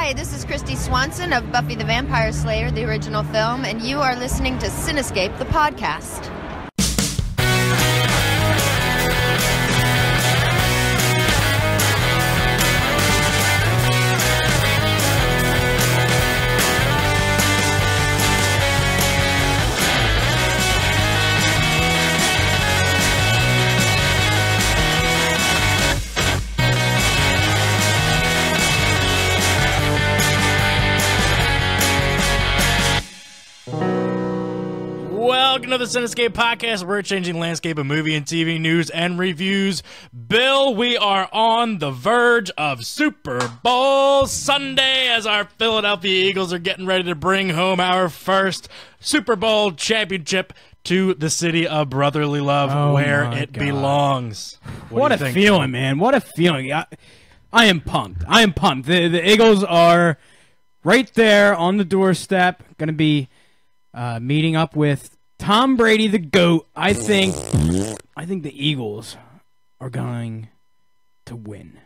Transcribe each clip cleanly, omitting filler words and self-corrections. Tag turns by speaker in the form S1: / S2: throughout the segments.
S1: Hi, this is Christy Swanson of Buffy the Vampire Slayer, the original film, and you are listening to Cinescape, the podcast.
S2: Welcome to the Cinescape podcast. We're changing landscape of movie and TV news and reviews. Bill, we are on the verge of Super Bowl Sunday as our Philadelphia Eagles are getting ready to bring home our first Super Bowl championship to the city of brotherly love, where it belongs.
S3: What a feeling, man. What a feeling. I am pumped. I am pumped. The Eagles are right there on the doorstep, going to be meeting up with Tom Brady, the GOAT. I think the Eagles are going to win.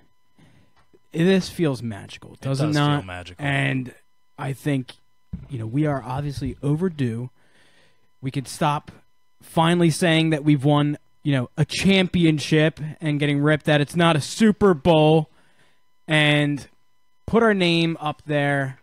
S3: This feels magical, does it not?
S2: Feel magical.
S3: And I think, we are obviously overdue. We could stop finally saying that we've won, a championship and getting ripped that it's not a Super Bowl, and put our name up there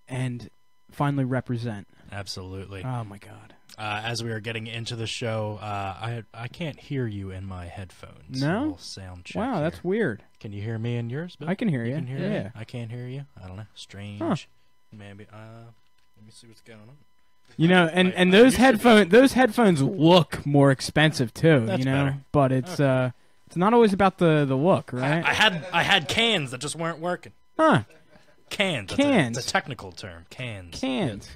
S3: and finally represent.
S2: Absolutely.
S3: Oh, my God.
S2: As we are getting into the show, I can't hear you in my headphones.
S3: No?
S2: A little sound check
S3: Wow,
S2: here.
S3: That's weird.
S2: Can you hear me in yours, Bill?
S3: I can hear you.
S2: Can hear
S3: Yeah.
S2: me? I can't hear you. I don't know. Strange.
S3: Huh.
S2: Maybe. Let me see what's going on.
S3: And those headphones look more expensive too.
S2: That's better.
S3: But it's not always about the look, right?
S2: I had cans that just weren't working.
S3: Huh?
S2: Cans.
S3: Cans.
S2: It's a technical term. Cans.
S3: Cans.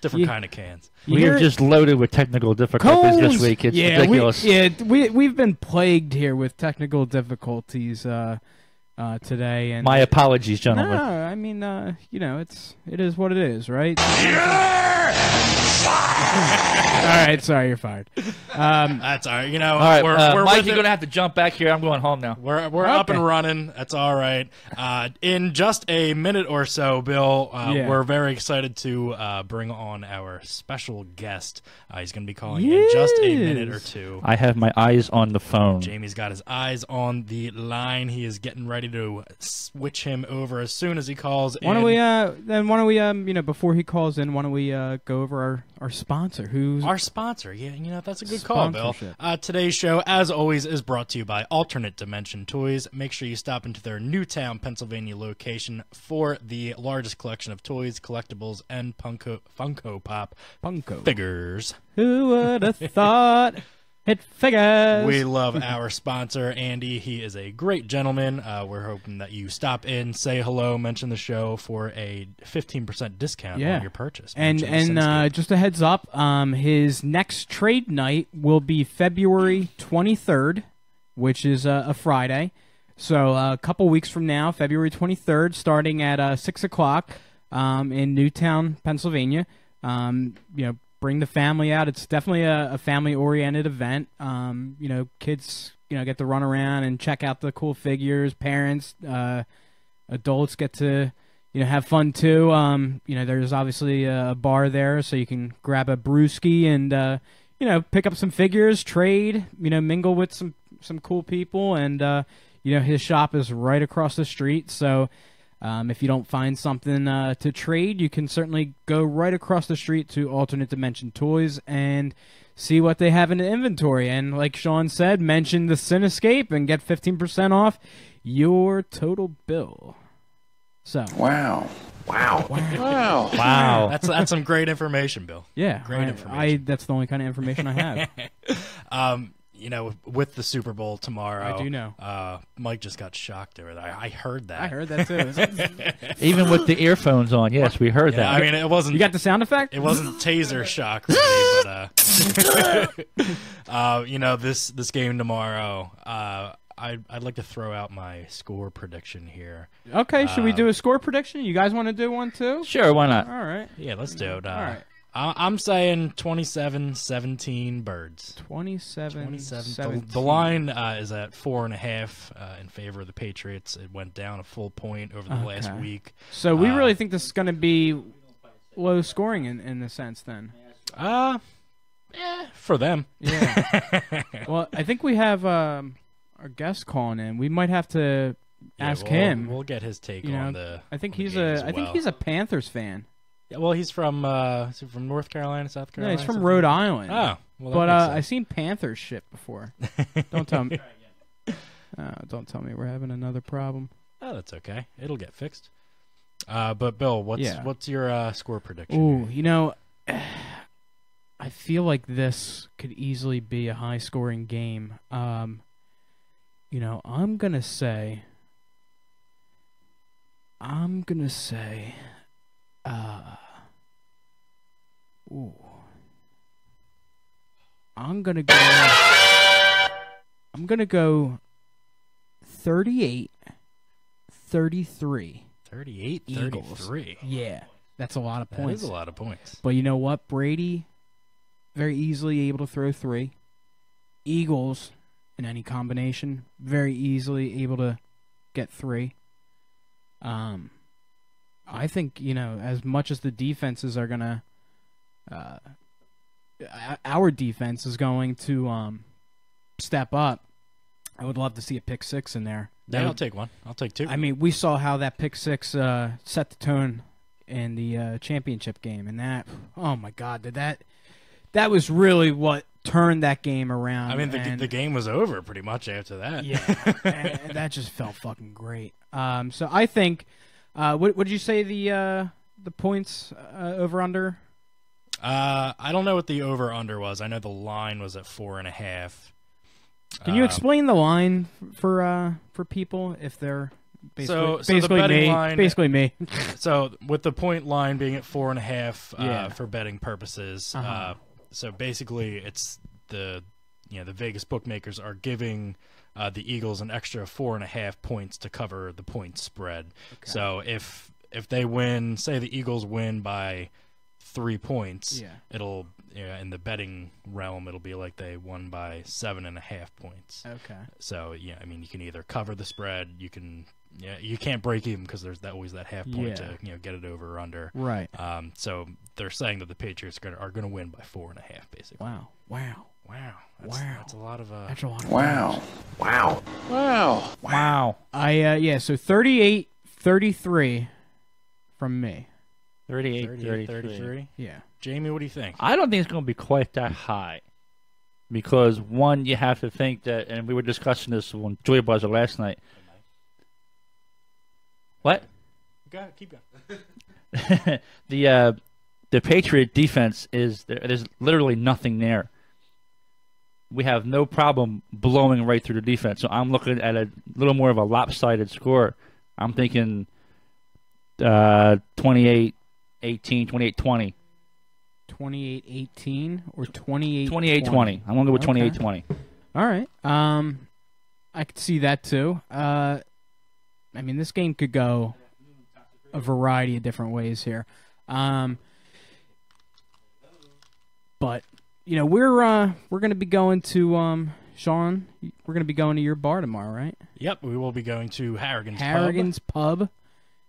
S2: Different kind of cans.
S4: We are just loaded with technical difficulties this week. It's ridiculous.
S3: We've been plagued here with technical difficulties today. And
S4: my apologies, gentlemen.
S3: No, I mean, it is what it is, right? All right, sorry, you're fired.
S2: That's all right.
S4: All right,
S2: we're
S4: Mike, you're gonna have to jump back here. I'm going home now.
S2: We're up and running. That's all right. In just a minute or so, Bill, we're very excited to bring on our special guest. He's going to be calling in just a minute or two.
S4: I have my eyes on the phone.
S2: Jamie's got his eyes on the line. He is getting ready to switch him over as soon as he calls in.
S3: Why don't we, before he calls in, why don't we go over our sponsor? Who's
S2: our sponsor? Yeah, that's a good call, Bill. Today's show, as always, is brought to you by Alternate Dimension Toys. Make sure you stop into their Newtown, Pennsylvania location for the largest collection of toys, collectibles, and Funko Pop figures.
S3: Who would have thought? It figures.
S2: We love our sponsor, Andy. He is a great gentleman. We're hoping that you stop in, say hello, mention the show for a 15% discount on your purchase.
S3: And just a heads up, his next trade night will be February 23rd, which is a Friday. So a couple weeks from now, February 23rd, starting at 6 o'clock in Newtown, Pennsylvania. Bring the family out. It's definitely a family-oriented event. Kids, get to run around and check out the cool figures. Parents, adults get to, have fun too. There's obviously a bar there, so you can grab a brewski and, pick up some figures, trade, mingle with some cool people. And, his shop is right across the street, so if you don't find something to trade, you can certainly go right across the street to Alternate Dimension Toys and see what they have in the inventory. And like Sean said, mention the Cinescape and get 15% off your total bill. So
S5: Wow.
S2: That's some great information, Bill.
S3: Yeah,
S2: great information.
S3: That's the only kind of information I have.
S2: With the Super Bowl tomorrow.
S3: I do know.
S2: Mike just got shocked over that. I heard that.
S3: I heard that too.
S4: Even with the earphones on, yes, we heard that.
S2: I mean, it wasn't.
S3: You got the sound effect?
S2: It wasn't taser shock ready, but this game tomorrow. I'd like to throw out my score prediction here.
S3: Okay, should we do a score prediction? You guys want to do one too?
S4: Sure, why not?
S3: All right.
S2: Yeah, let's do it.
S3: All right.
S2: I'm saying 27-17 Birds.
S3: 27-17.
S2: The line is at 4.5 in favor of the Patriots. It went down a full point over the last week.
S3: So we really think this is going to be low scoring in the sense then.
S2: For them.
S3: Yeah. Well, I think we have our guest calling in. We might have to ask him.
S2: We'll get his take on the.
S3: I think
S2: he's a
S3: Panthers fan.
S2: Yeah, well, he's from North Carolina, South Carolina.
S3: No, he's from Rhode Island.
S2: Oh, well,
S3: but I've seen Panthers shit before. Don't tell me. Don't tell me we're having another problem.
S2: Oh, that's okay. It'll get fixed. But Bill, what's your score prediction?
S3: Ooh, you know, I feel like this could easily be a high-scoring game. You know, I'm gonna say. Ooh. I'm gonna go 38-33.
S2: 38-33.
S3: Yeah, that's a lot of points.
S2: That is a lot of points.
S3: But you know what? Brady, very easily able to throw 3. Eagles, in any combination, very easily able to get 3. I think, you know, as much as the defenses are gonna, our defense is going to step up. I would love to see a pick 6 in there.
S2: Yeah, I'll take one. I'll take 2.
S3: I mean, we saw how that pick 6 set the tone in the championship game, and that, oh my God, that was really what turned that game around.
S2: I mean, the game was over pretty much after that.
S3: Yeah, and that just felt fucking great. So I think, what did you say the points over under?
S2: I don't know what the over under was. I know the line was at 4.5.
S3: Can you explain the line for people if they're basically
S2: the betting line,
S3: basically me?
S2: So with the point line being at 4.5 for betting purposes, so basically it's the Vegas bookmakers are giving the Eagles an extra 4.5 points to cover the point spread. Okay. So if they win, say the Eagles win by 3 points, it'll in the betting realm it'll be like they won by 7.5 points. Okay. So yeah, I mean you can either cover the spread, you can't break even because there's always that half point to get it over or under.
S3: Right.
S2: So they're saying that the Patriots are going to win by 4.5 basically.
S3: Wow.
S2: That's a lot of.
S3: That's a lot of
S5: wow.
S3: So 38-33 from me.
S4: 38-33.
S3: Yeah.
S2: Jamie, what do you think?
S4: I don't think it's going to be quite that high. Because, one, you have to think that, and we were discussing this on Joy Buzzer last night. What?
S2: Keep going.
S4: The Patriot defense there's literally nothing there. We have no problem blowing right through the defense. So I'm looking at a little more of a lopsided score. I'm thinking 28-18, 28-20.
S3: 28-18 or 28-20?
S4: 28-20. I'm going to go with 28-20.
S3: All right. I could see that too. I mean, this game could go a variety of different ways here. But you know, we're going to be going to Sean. We're going to be going to your bar tomorrow, right?
S2: Yep, we will be going to
S3: Harrigan's Pub.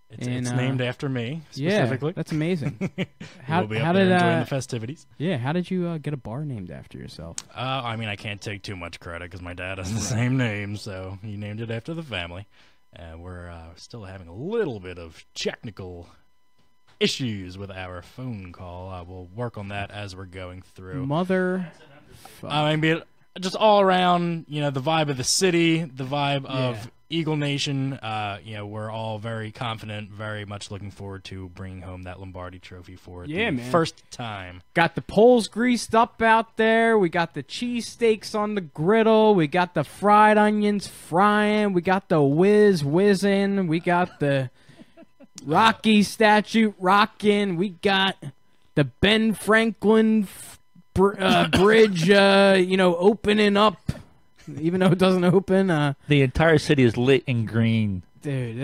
S2: It's named after me specifically.
S3: Yeah, that's amazing.
S2: We'll be up there enjoying the festivities.
S3: Yeah, how did you get a bar named after yourself?
S2: I mean, I can't take too much credit because my dad has the same name, so he named it after the family. We're still having a little bit of technical issues with our phone call. We'll work on that as we're going through. I mean, just all around, the vibe of the city, the vibe of Eagle Nation. We're all very confident, very much looking forward to bringing home that Lombardi Trophy for the first time.
S3: Got the poles greased up out there. We got the cheesesteaks on the griddle. We got the fried onions frying. We got the whizzing. We got the Rocky statue rocking. We got the Ben Franklin bridge, opening up, even though it doesn't open.
S4: The entire city is lit in green.
S3: Dude,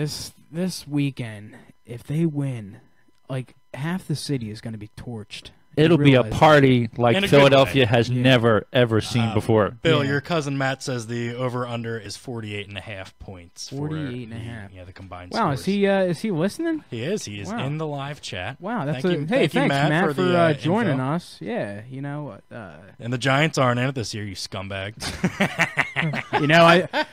S3: this weekend, if they win, like half the city is going to be torched.
S4: It'll be a
S3: realize
S4: party
S2: In a
S4: like
S2: good
S4: Philadelphia
S2: way.
S4: has never, ever seen before.
S2: Bill,
S3: Yeah.
S2: your cousin Matt says the over/under is 48.5 points.
S3: 48.5.
S2: Yeah, the combined
S3: Wow,
S2: scores.
S3: is he listening?
S2: He is. He is
S3: Wow.
S2: in the live chat.
S3: Wow, that's
S2: Thank you,
S3: hey,
S2: thank you,
S3: thanks Matt,
S2: for,
S3: for
S2: the,
S3: joining
S2: info.
S3: us. Yeah, you know,
S2: And the Giants aren't in it this year, you scumbag.
S3: you know,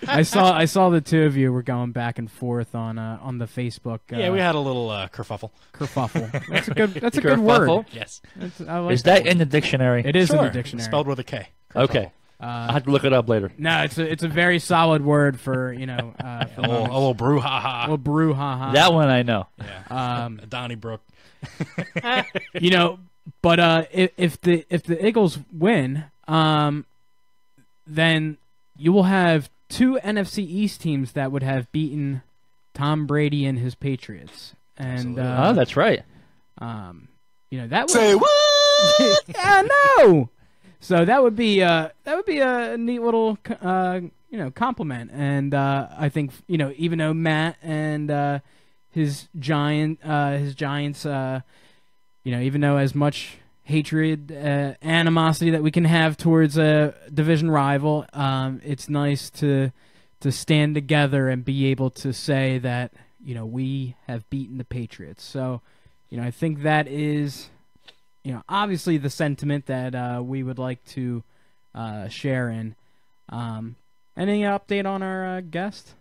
S3: I saw the two of you were going back and forth on the Facebook.
S2: Yeah, we had a little kerfuffle.
S3: kerfuffle. That's a good word.
S4: Kerfuffle?
S2: Yes.
S3: I like
S4: Is that in the dictionary?
S3: It is in
S2: Sure.
S3: the dictionary.
S2: Spelled with a K.
S4: Okay. I'll have to look it up later.
S3: No, it's a very solid word for for
S2: A little brouhaha.
S3: a little brouhaha.
S4: That one I know.
S2: Yeah. Donnybrook.
S3: You know, but if the Eagles win, then you will have two NFC East teams that would have beaten Tom Brady and his Patriots, and
S4: Oh, that's right.
S3: you know that would say what? Yeah, no. So that would be a neat little compliment, and I think even though Matt and his Giants even though as much hatred, animosity that we can have towards a division rival, it's nice to stand together and be able to say that we have beaten the Patriots. So I think that is obviously the sentiment that we would like to share in. Any update on our guest?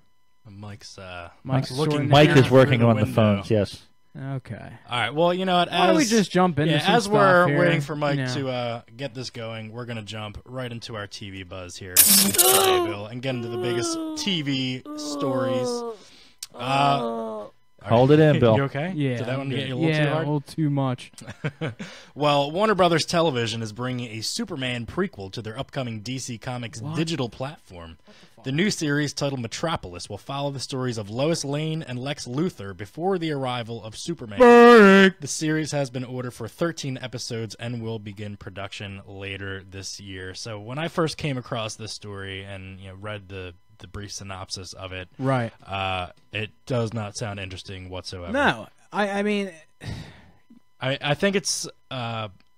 S2: Mike's
S3: Mike's
S2: looking.
S3: sorting
S4: Mike
S3: out
S4: is working
S2: through the
S4: on the
S2: window.
S4: phones, yes.
S3: Okay.
S2: All right. Well, you know what?
S3: Why don't we just jump into some
S2: as
S3: stuff
S2: we're
S3: here,
S2: waiting for Mike
S3: you know.
S2: to get this going, we're gonna jump right into our TV buzz here today, Bill, and get into the biggest TV stories.
S4: Hold it in, Bill.
S2: You okay?
S3: Yeah.
S2: Did that one
S3: I'm
S2: get you a
S3: good.
S2: little too
S3: Yeah,
S2: hard?
S3: a little too much.
S2: Well, Warner Brothers Television is bringing a Superman prequel to their upcoming DC Comics digital platform. The new series, titled Metropolis, will follow the stories of Lois Lane and Lex Luthor before the arrival of Superman. The series has been ordered for 13 episodes and will begin production later this year. So when I first came across this story and read the brief synopsis of it,
S3: Right.
S2: it does not sound interesting whatsoever.
S3: No, I mean,
S2: I think it's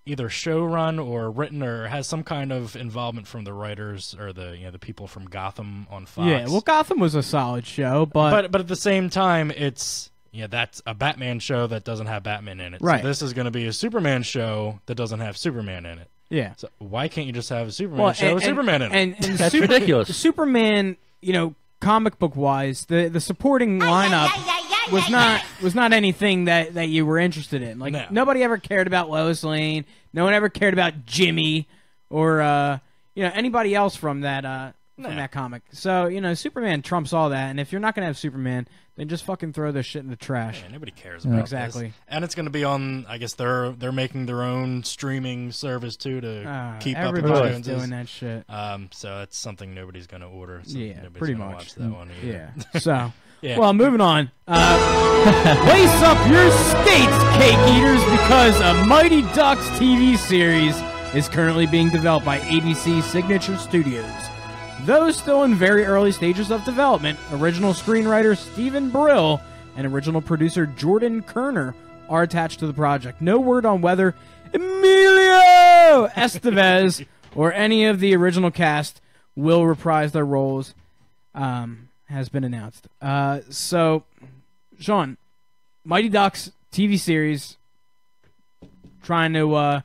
S2: either showrun or written or has some kind of involvement from the writers or the people from Gotham on Fox.
S3: yeah. Well, Gotham was a solid show, but
S2: at the same time, it's that's a Batman show that doesn't have Batman in it.
S3: Right.
S2: So this is going to be a Superman show that doesn't have Superman in it.
S3: yeah.
S2: So why can't you just have a Superman show with Superman in it?
S3: And
S4: That's ridiculous.
S3: Superman, comic book wise, the supporting lineup was not anything that you were interested in. Like
S2: No.
S3: nobody ever cared about Lois Lane. No one ever cared about Jimmy or anybody else from that comic. So Superman trumps all that. And if you're not gonna have Superman, then just fucking throw this shit in the trash.
S2: Yeah, nobody cares about
S3: Exactly.
S2: this. And it's going to be on. I guess they're making their own streaming service too to keep up with the
S3: Everybody's
S2: Joneses.
S3: doing that shit.
S2: So that's something nobody's going to order. So
S3: Yeah,
S2: nobody's
S3: pretty
S2: gonna
S3: much.
S2: watch that one either.
S3: Yeah. So,
S2: Yeah.
S3: well, moving on. Lace up your skates, cake eaters, because a Mighty Ducks TV series is currently being developed by ABC Signature Studios. Though still in very early stages of development, original screenwriter Stephen Brill and original producer Jordan Kerner are attached to the project. No word on whether Emilio Estevez or any of the original cast will reprise their roles has been announced. So, Sean, Mighty Ducks TV series trying to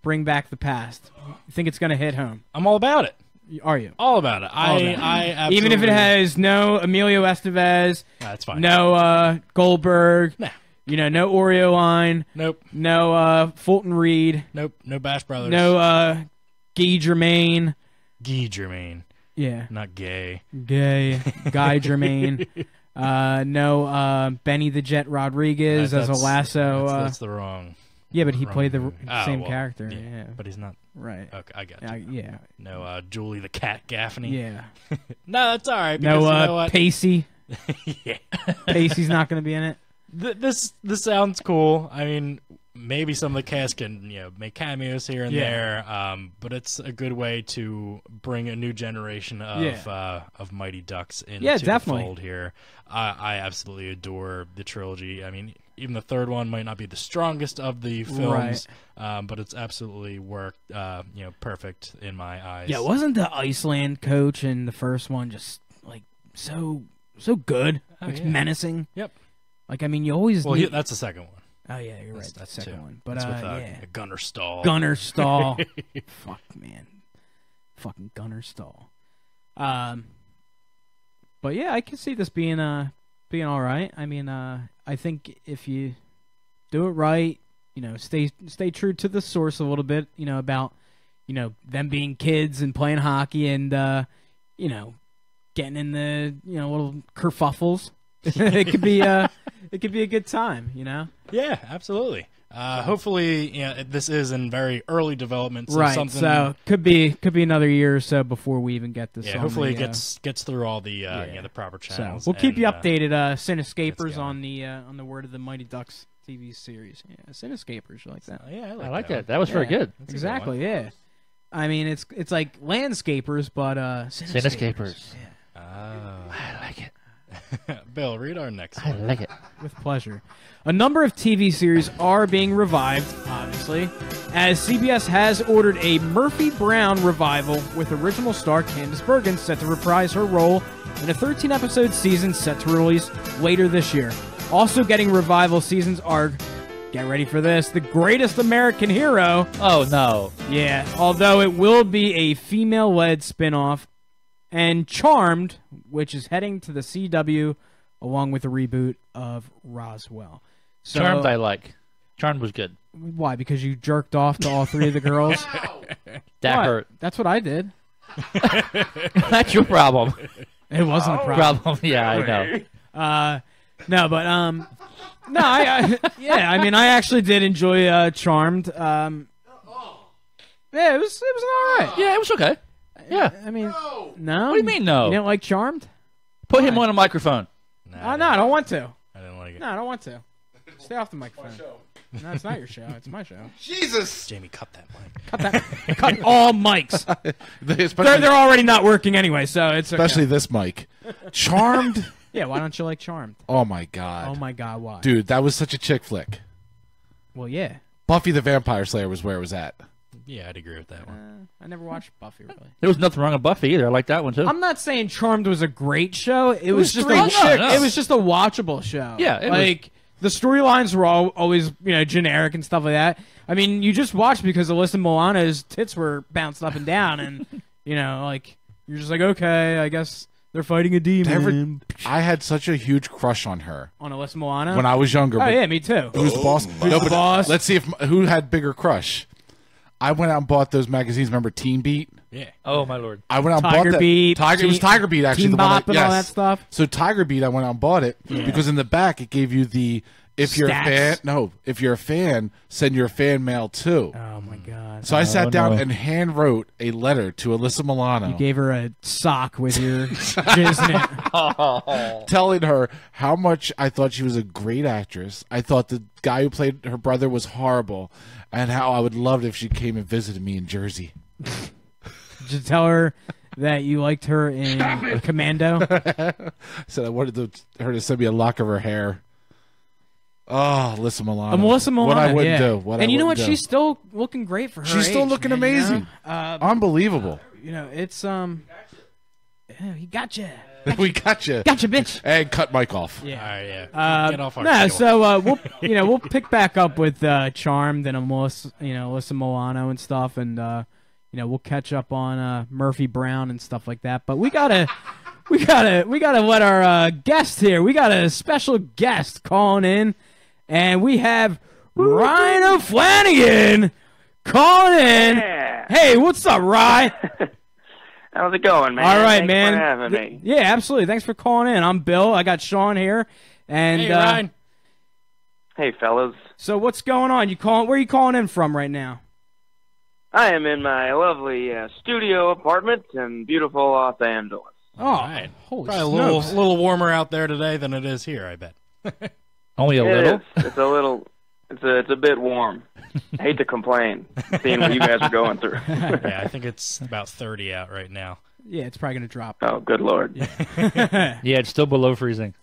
S3: bring back the past. You think it's going to hit home?
S2: I'm all about it.
S3: Are you?
S2: All about it.
S3: All about it.
S2: I absolutely,
S3: Even if it has no Emilio Estevez,
S2: that's fine.
S3: no Goldberg,
S2: Nah.
S3: No Oreo line,
S2: Nope.
S3: no Fulton Reed,
S2: Nope. No Bash Brothers.
S3: no Guy Germain.
S2: Guy Germain.
S3: Yeah.
S2: Not gay.
S3: Guy Germain. No Benny the Jet Rodriguez as a
S2: That's-
S3: lasso.
S2: That's the wrong.
S3: Yeah, but he
S2: wrong
S3: played the
S2: movie.
S3: same
S2: Well,
S3: character. Yeah.
S2: But he's not.
S3: Right.
S2: Okay, I got you.
S3: Yeah.
S2: No, Julie the Cat Gaffney.
S3: Yeah.
S2: No, that's all right.
S3: No
S2: Because you know what?
S3: Pacey.
S2: Yeah.
S3: Pacey's not going to be in it.
S2: This sounds cool. I mean, maybe some of the cast can make cameos here and there, but it's a good way to bring a new generation of Mighty Ducks into the fold here. I absolutely adore the trilogy. I mean, even the third one might not be the strongest of the films, but it's absolutely worked perfect in my eyes.
S3: Yeah, wasn't the Iceland coach in the first one just like so good? Menacing.
S2: Yep.
S3: Like, I mean, you always
S2: that's the second one.
S3: Oh yeah, you're right. That's the second one. But
S2: it's with Gunnar Stahl.
S3: Gunnar Stahl. Fuck, man. Fucking Gunnar Stahl. But yeah, I can see this being all right. I mean, I think if you do it right, stay true to the source a little bit, about them being kids and playing hockey and getting in the little kerfuffles. It could be a good time,
S2: Yeah, absolutely. Hopefully, this is in very early development. So
S3: right.
S2: Something,
S3: so could be another year or so before we even get this.
S2: Yeah. Hopefully, it gets through all the the proper channels.
S3: So we'll keep you updated, Cinescapers, on the Word of the Mighty Ducks TV series. Yeah, Cinescapers, you like that?
S2: Yeah,
S4: I like that. That was very good.
S3: That's exactly. Yeah. I mean, it's like landscapers, but Cinescapers.
S4: Yeah. I like it.
S2: Bill, read our next
S4: I
S2: one.
S4: like it.
S3: With pleasure. A number of TV series are being revived, obviously, as CBS has ordered a Murphy Brown revival with original star Candice Bergen set to reprise her role in a 13-episode season set to release later this year. Also getting revival seasons are, get ready for this, The Greatest American Hero.
S4: Oh, no.
S3: Yeah, although it will be a female-led spin-off, and Charmed, which is heading to the CW along with a reboot of Roswell. So,
S4: Charmed I like. Charmed was good.
S3: Why? Because you jerked off to all three of the girls?
S4: That hurt.
S3: That's what I did.
S4: That's your problem.
S3: It wasn't a problem.
S4: Yeah, I know.
S3: No, but I mean, I actually did enjoy Charmed. Yeah, it was all right.
S4: Yeah, it was okay. Yeah.
S3: I mean, no.
S4: What do you mean, no?
S3: You didn't like Charmed?
S4: Put him on a microphone.
S3: No, I don't want to.
S2: I didn't like it.
S3: No, I don't want to. Stay off the microphone. No, it's not your show. It's my show.
S5: Jesus!
S2: Jamie, cut that mic.
S3: Cut that. Cut all mics.
S5: Especially,
S3: They're already not working anyway, so it's okay.
S5: especially this mic. Charmed?
S3: Yeah, why don't you like Charmed?
S5: Oh, my God.
S3: Oh, my God, why?
S5: Dude, that was such a chick flick.
S3: Well, yeah.
S5: Buffy the Vampire Slayer was where it was at.
S2: Yeah, I'd agree with that one.
S3: I never watched Buffy, really.
S4: There was nothing wrong with Buffy either. I like that one, too.
S3: I'm not saying Charmed was a great show. It was just
S4: no.
S3: It was just a watchable show.
S4: Yeah, it
S3: like the storylines were always generic and stuff like that. I mean, you just watched because Alyssa Milano's tits were bouncing up and down, and like you're just like, okay, I guess they're fighting a demon.
S5: I had such a huge crush on her
S3: On Alyssa Milano
S5: when I was younger.
S3: Oh yeah, me too.
S5: Who's the boss?
S3: Who's the boss?
S5: Let's see who had bigger crush. I went out and bought those magazines. Remember Teen Beat?
S2: Yeah.
S4: Oh, my Lord.
S5: I went out and
S3: Tiger
S5: bought that.
S3: Beat,
S5: It was Tiger Beat, actually.
S3: Teen
S5: the one
S3: Bop and all that stuff.
S5: So Tiger Beat, I went out and bought it because in the back it gave you the if you're a fan, send your fan mail too.
S3: Oh my God!
S5: So I sat down and hand wrote a letter to Alyssa Milano.
S3: You gave her a sock with your jizz in it.
S5: Telling her how much I thought she was a great actress. I thought the guy who played her brother was horrible, and how I would love it if she came and visited me in Jersey.
S3: Did you tell her that you liked her in Commando?
S5: So I wanted her to send me a lock of her hair. Oh, Alyssa Milano.
S3: Melissa Milano.
S5: What I wouldn't
S3: yeah.
S5: do. What
S3: and
S5: I
S3: you know what?
S5: wouldn't do.
S3: She's still looking great for her.
S5: She's still
S3: age,
S5: looking
S3: man,
S5: amazing. Unbelievable.
S3: It's he gotcha.
S5: We got you.
S3: Gotcha, bitch.
S5: And cut Mike off.
S2: All
S3: Yeah.
S2: right, yeah. Get off our
S3: No,
S2: show.
S3: so we'll pick back up with Charmed and Alyssa Milano and stuff, and we'll catch up on Murphy Brown and stuff like that. But we gotta let our guest here. We got a special guest calling in, and we have Ryan O'Flanagan calling in.
S6: Yeah.
S3: Hey, what's up, Ryan?
S6: How's it going, man?
S3: All right,
S6: Thanks
S3: man.
S6: for having me.
S3: Yeah, absolutely. Thanks for calling in. I'm Bill. I got Sean here, and
S2: Hey, Ryan.
S6: Hey, fellas.
S3: so what's going on? Where are you calling in from right now?
S6: I am in my lovely studio apartment in beautiful Los Angeles.
S3: Oh,
S2: All right.
S3: holy
S2: Probably a
S3: smokes.
S2: little warmer out there today than it is here, I bet.
S4: Only a little?
S6: It's a it's a bit warm. I hate to complain, seeing what you guys are going through.
S2: Yeah, I think it's about 30 out right now.
S3: Yeah, it's probably going to drop.
S6: Oh, good Lord.
S4: Yeah, it's still below freezing.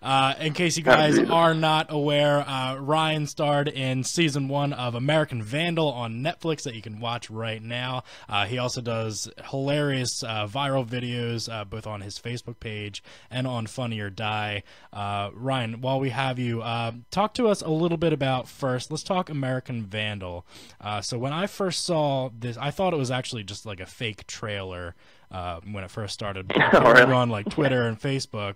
S2: In case you guys are not aware, Ryan starred in season 1 of American Vandal on Netflix that you can watch right now. He also does hilarious viral videos both on his Facebook page and on Funny or Die. Ryan, while we have you, talk to us a little bit about first. Let's talk American Vandal. So when I first saw this, I thought it was actually just like a fake trailer. When it first started on like Twitter and Facebook,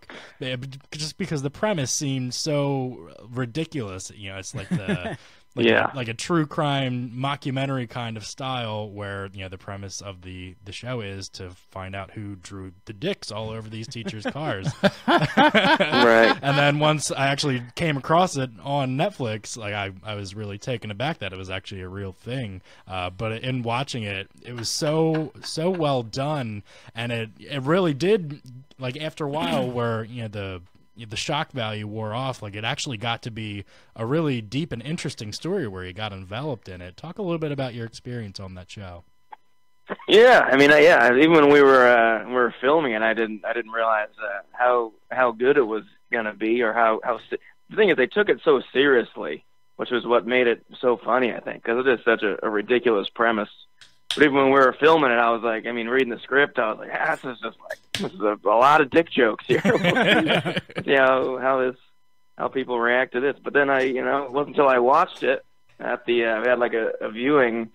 S2: just because the premise seemed so ridiculous. You know, it's like the like a true crime mockumentary kind of style where, you know, the premise of the show is to find out who drew the dicks all over these teachers' cars.
S6: Right.
S2: And then once I actually came across it on Netflix, like I was really taken aback that it was actually a real thing. But in watching it, it was so well done, and it really did, like, after a while where, you know, the shock value wore off, like it actually got to be a really deep and interesting story where you got enveloped in it. Talk a little bit about your experience on that show.
S6: Yeah, I mean, even when we were filming it, I didn't realize how good it was gonna be, or how the thing is, they took it so seriously, which was what made it so funny, I think, because it is such a ridiculous premise. But even when we were filming it, I was like, I mean, reading the script, I was like, this is a lot of dick jokes here. You know, how people react to this. But then it wasn't until I watched it at we had like a viewing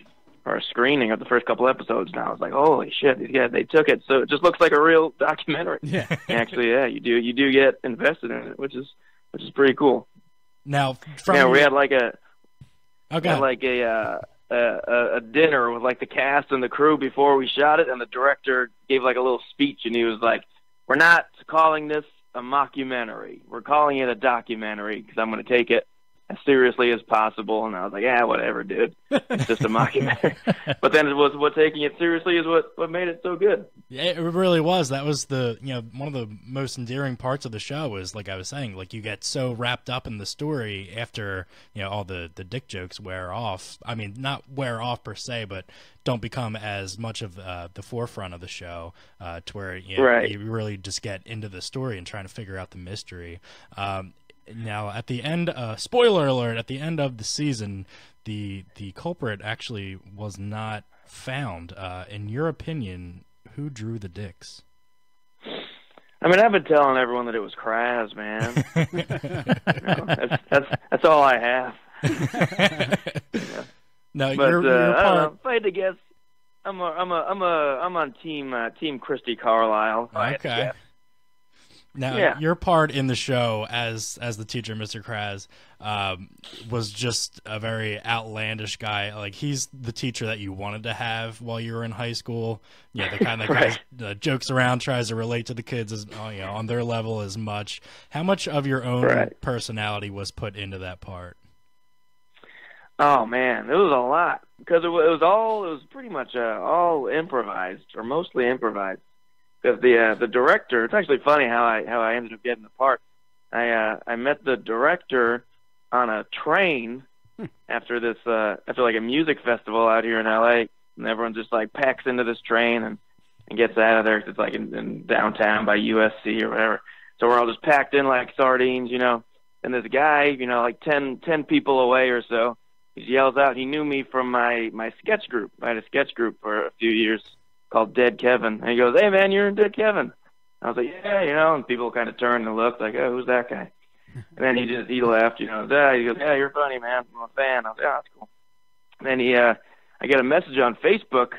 S6: or a screening of the first couple episodes, and I was like, holy shit, yeah, they took it. So it just looks like a real documentary.
S3: Yeah.
S6: Actually, yeah, you do get invested in it, which is pretty cool.
S2: Now,
S6: we had like a
S2: okay.
S6: A dinner with like the cast and the crew before we shot it, and the director gave like a little speech, and he was like, "We're not calling this a mockumentary. We're calling it a documentary because I'm going to take it as seriously as possible." And I was like, "Yeah, whatever, dude. It's just a mockumentary." But then it was what taking it seriously is what made it so good.
S2: Yeah, it really was. That was one of the most endearing parts of the show was, like I was saying, like you get so wrapped up in the story after, you know, all the dick jokes wear off. I mean, not wear off per se, but don't become as much of the forefront of the show to where you really just get into the story and trying to figure out the mystery. Now, at the end, spoiler alert, at the end of the season, the culprit actually was not found. In your opinion, who drew the dicks?
S6: I mean, I've been telling everyone that it was Kraz, man. That's all I have. Yeah.
S2: No,
S6: but
S2: you're
S6: I don't know. If I had to guess, I'm on team Christy Carlisle.
S2: Okay. Now, your part in the show as the teacher, Mr. Kraz, was just a very outlandish guy. Like, he's the teacher that you wanted to have while you were in high school. Yeah, the kind of guy that jokes around, tries to relate to the kids as, on their level as much. How much of your own personality was put into that part?
S6: Oh man, it was a lot, because it was pretty much all improvised, or mostly improvised. Because the director, it's actually funny how I ended up getting the part. I met the director on a train after like a music festival out here in LA, and everyone just like packs into this train and gets out of there 'cause it's like in downtown by USC or whatever. So we're all just packed in like sardines, And this guy, like 10 people away or so, he yells out. He knew me from my sketch group. I had a sketch group for a few years called Dead Kevin. And he goes, "Hey, man, you're in Dead Kevin." I was like, "Yeah, and people kind of turned and looked like, "Oh, who's that guy?" And then he laughed, He goes, "Yeah, you're funny, man. I'm a fan." I was like, "Oh, that's cool." And then I get a message on Facebook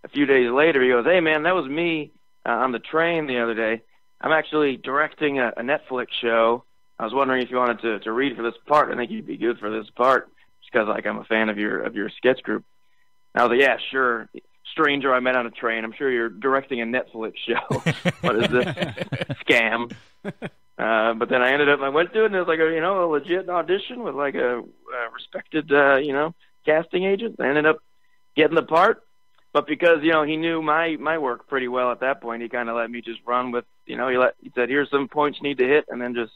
S6: a few days later. He goes, "Hey, man, that was me on the train the other day. I'm actually directing a Netflix show. I was wondering if you wanted to read for this part. I think you'd be good for this part, just because like I'm a fan of your sketch group." And I was like, "Yeah, sure. Stranger I met on a train. I'm sure you're directing a Netflix show. What is this scam?" But then I went to it, and it was like a legit audition with like a respected casting agent. I ended up getting the part, but because he knew my work pretty well at that point, he kind of let me just run with he said, "Here's some points you need to hit," and then just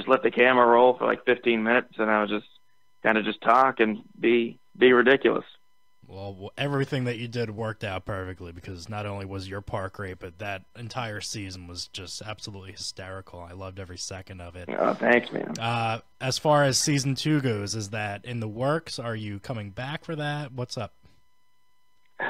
S6: let the camera roll for like 15 minutes, and I was just kind of just talk and be ridiculous.
S2: Well, everything that you did worked out perfectly, because not only was your part great, but that entire season was just absolutely hysterical. I loved every second of it.
S6: Oh, thanks, man.
S2: As far as season 2 goes, is that in the works? Are you coming back for that? What's up?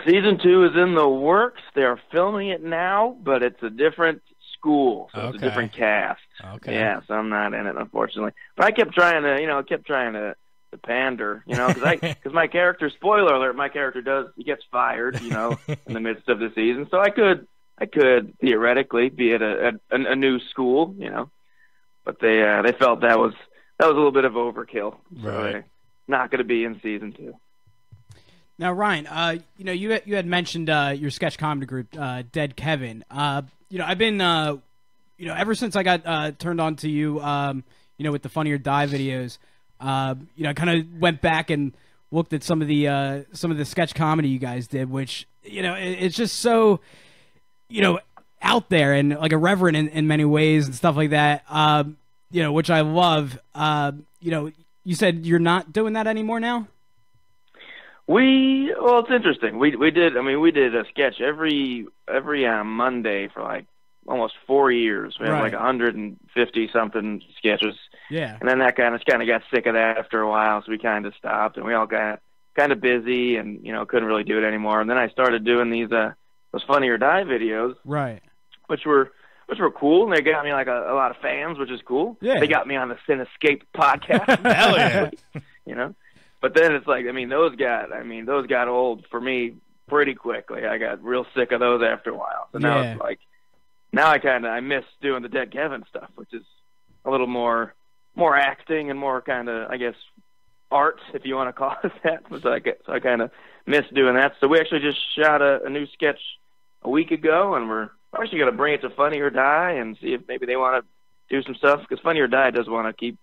S6: Season 2 is in the works. They're filming it now, but it's a different school, so it's a different cast.
S2: Okay.
S6: Yeah, so I'm not in it, unfortunately. But I kept trying to, pander, because my character, spoiler alert, my character he gets fired, in the midst of the season. So I could theoretically be at a new school, but they felt that was a little bit of overkill. So
S2: Right.
S6: not going to be in season 2.
S3: Now, Ryan, you had mentioned your sketch comedy group, Dead Kevin. I've been, ever since I got turned on to you, with the Funny or Die videos. I kind of went back and looked at some of the sketch comedy you guys did, which it's just so out there and like irreverent in many ways and stuff like that. Which I love. You said you're not doing that anymore now?
S6: Well, it's interesting. We did a sketch every Monday for like almost 4 years. We had like 150 something sketches.
S3: Yeah.
S6: And then that kind of got sick of that after a while, so we kind of stopped, and we all got kind of busy and couldn't really do it anymore. And then I started doing those Funny or Die videos.
S3: Right.
S6: Which were cool, and they got me like a lot of fans, which is cool.
S3: Yeah.
S6: They got me on the Cinescape podcast.
S2: Hell yeah.
S6: But then it's like, those got old for me pretty quickly. I got real sick of those after a while. So now it's like, I miss doing the Dead Kevin stuff, which is a little more acting and more kind of, I guess, art, if you want to call it that. So I kind of miss doing that. So we actually just shot a new sketch a week ago, and we're actually going to bring it to Funny or Die and see if maybe they want to do some stuff, because Funny or Die does want to keep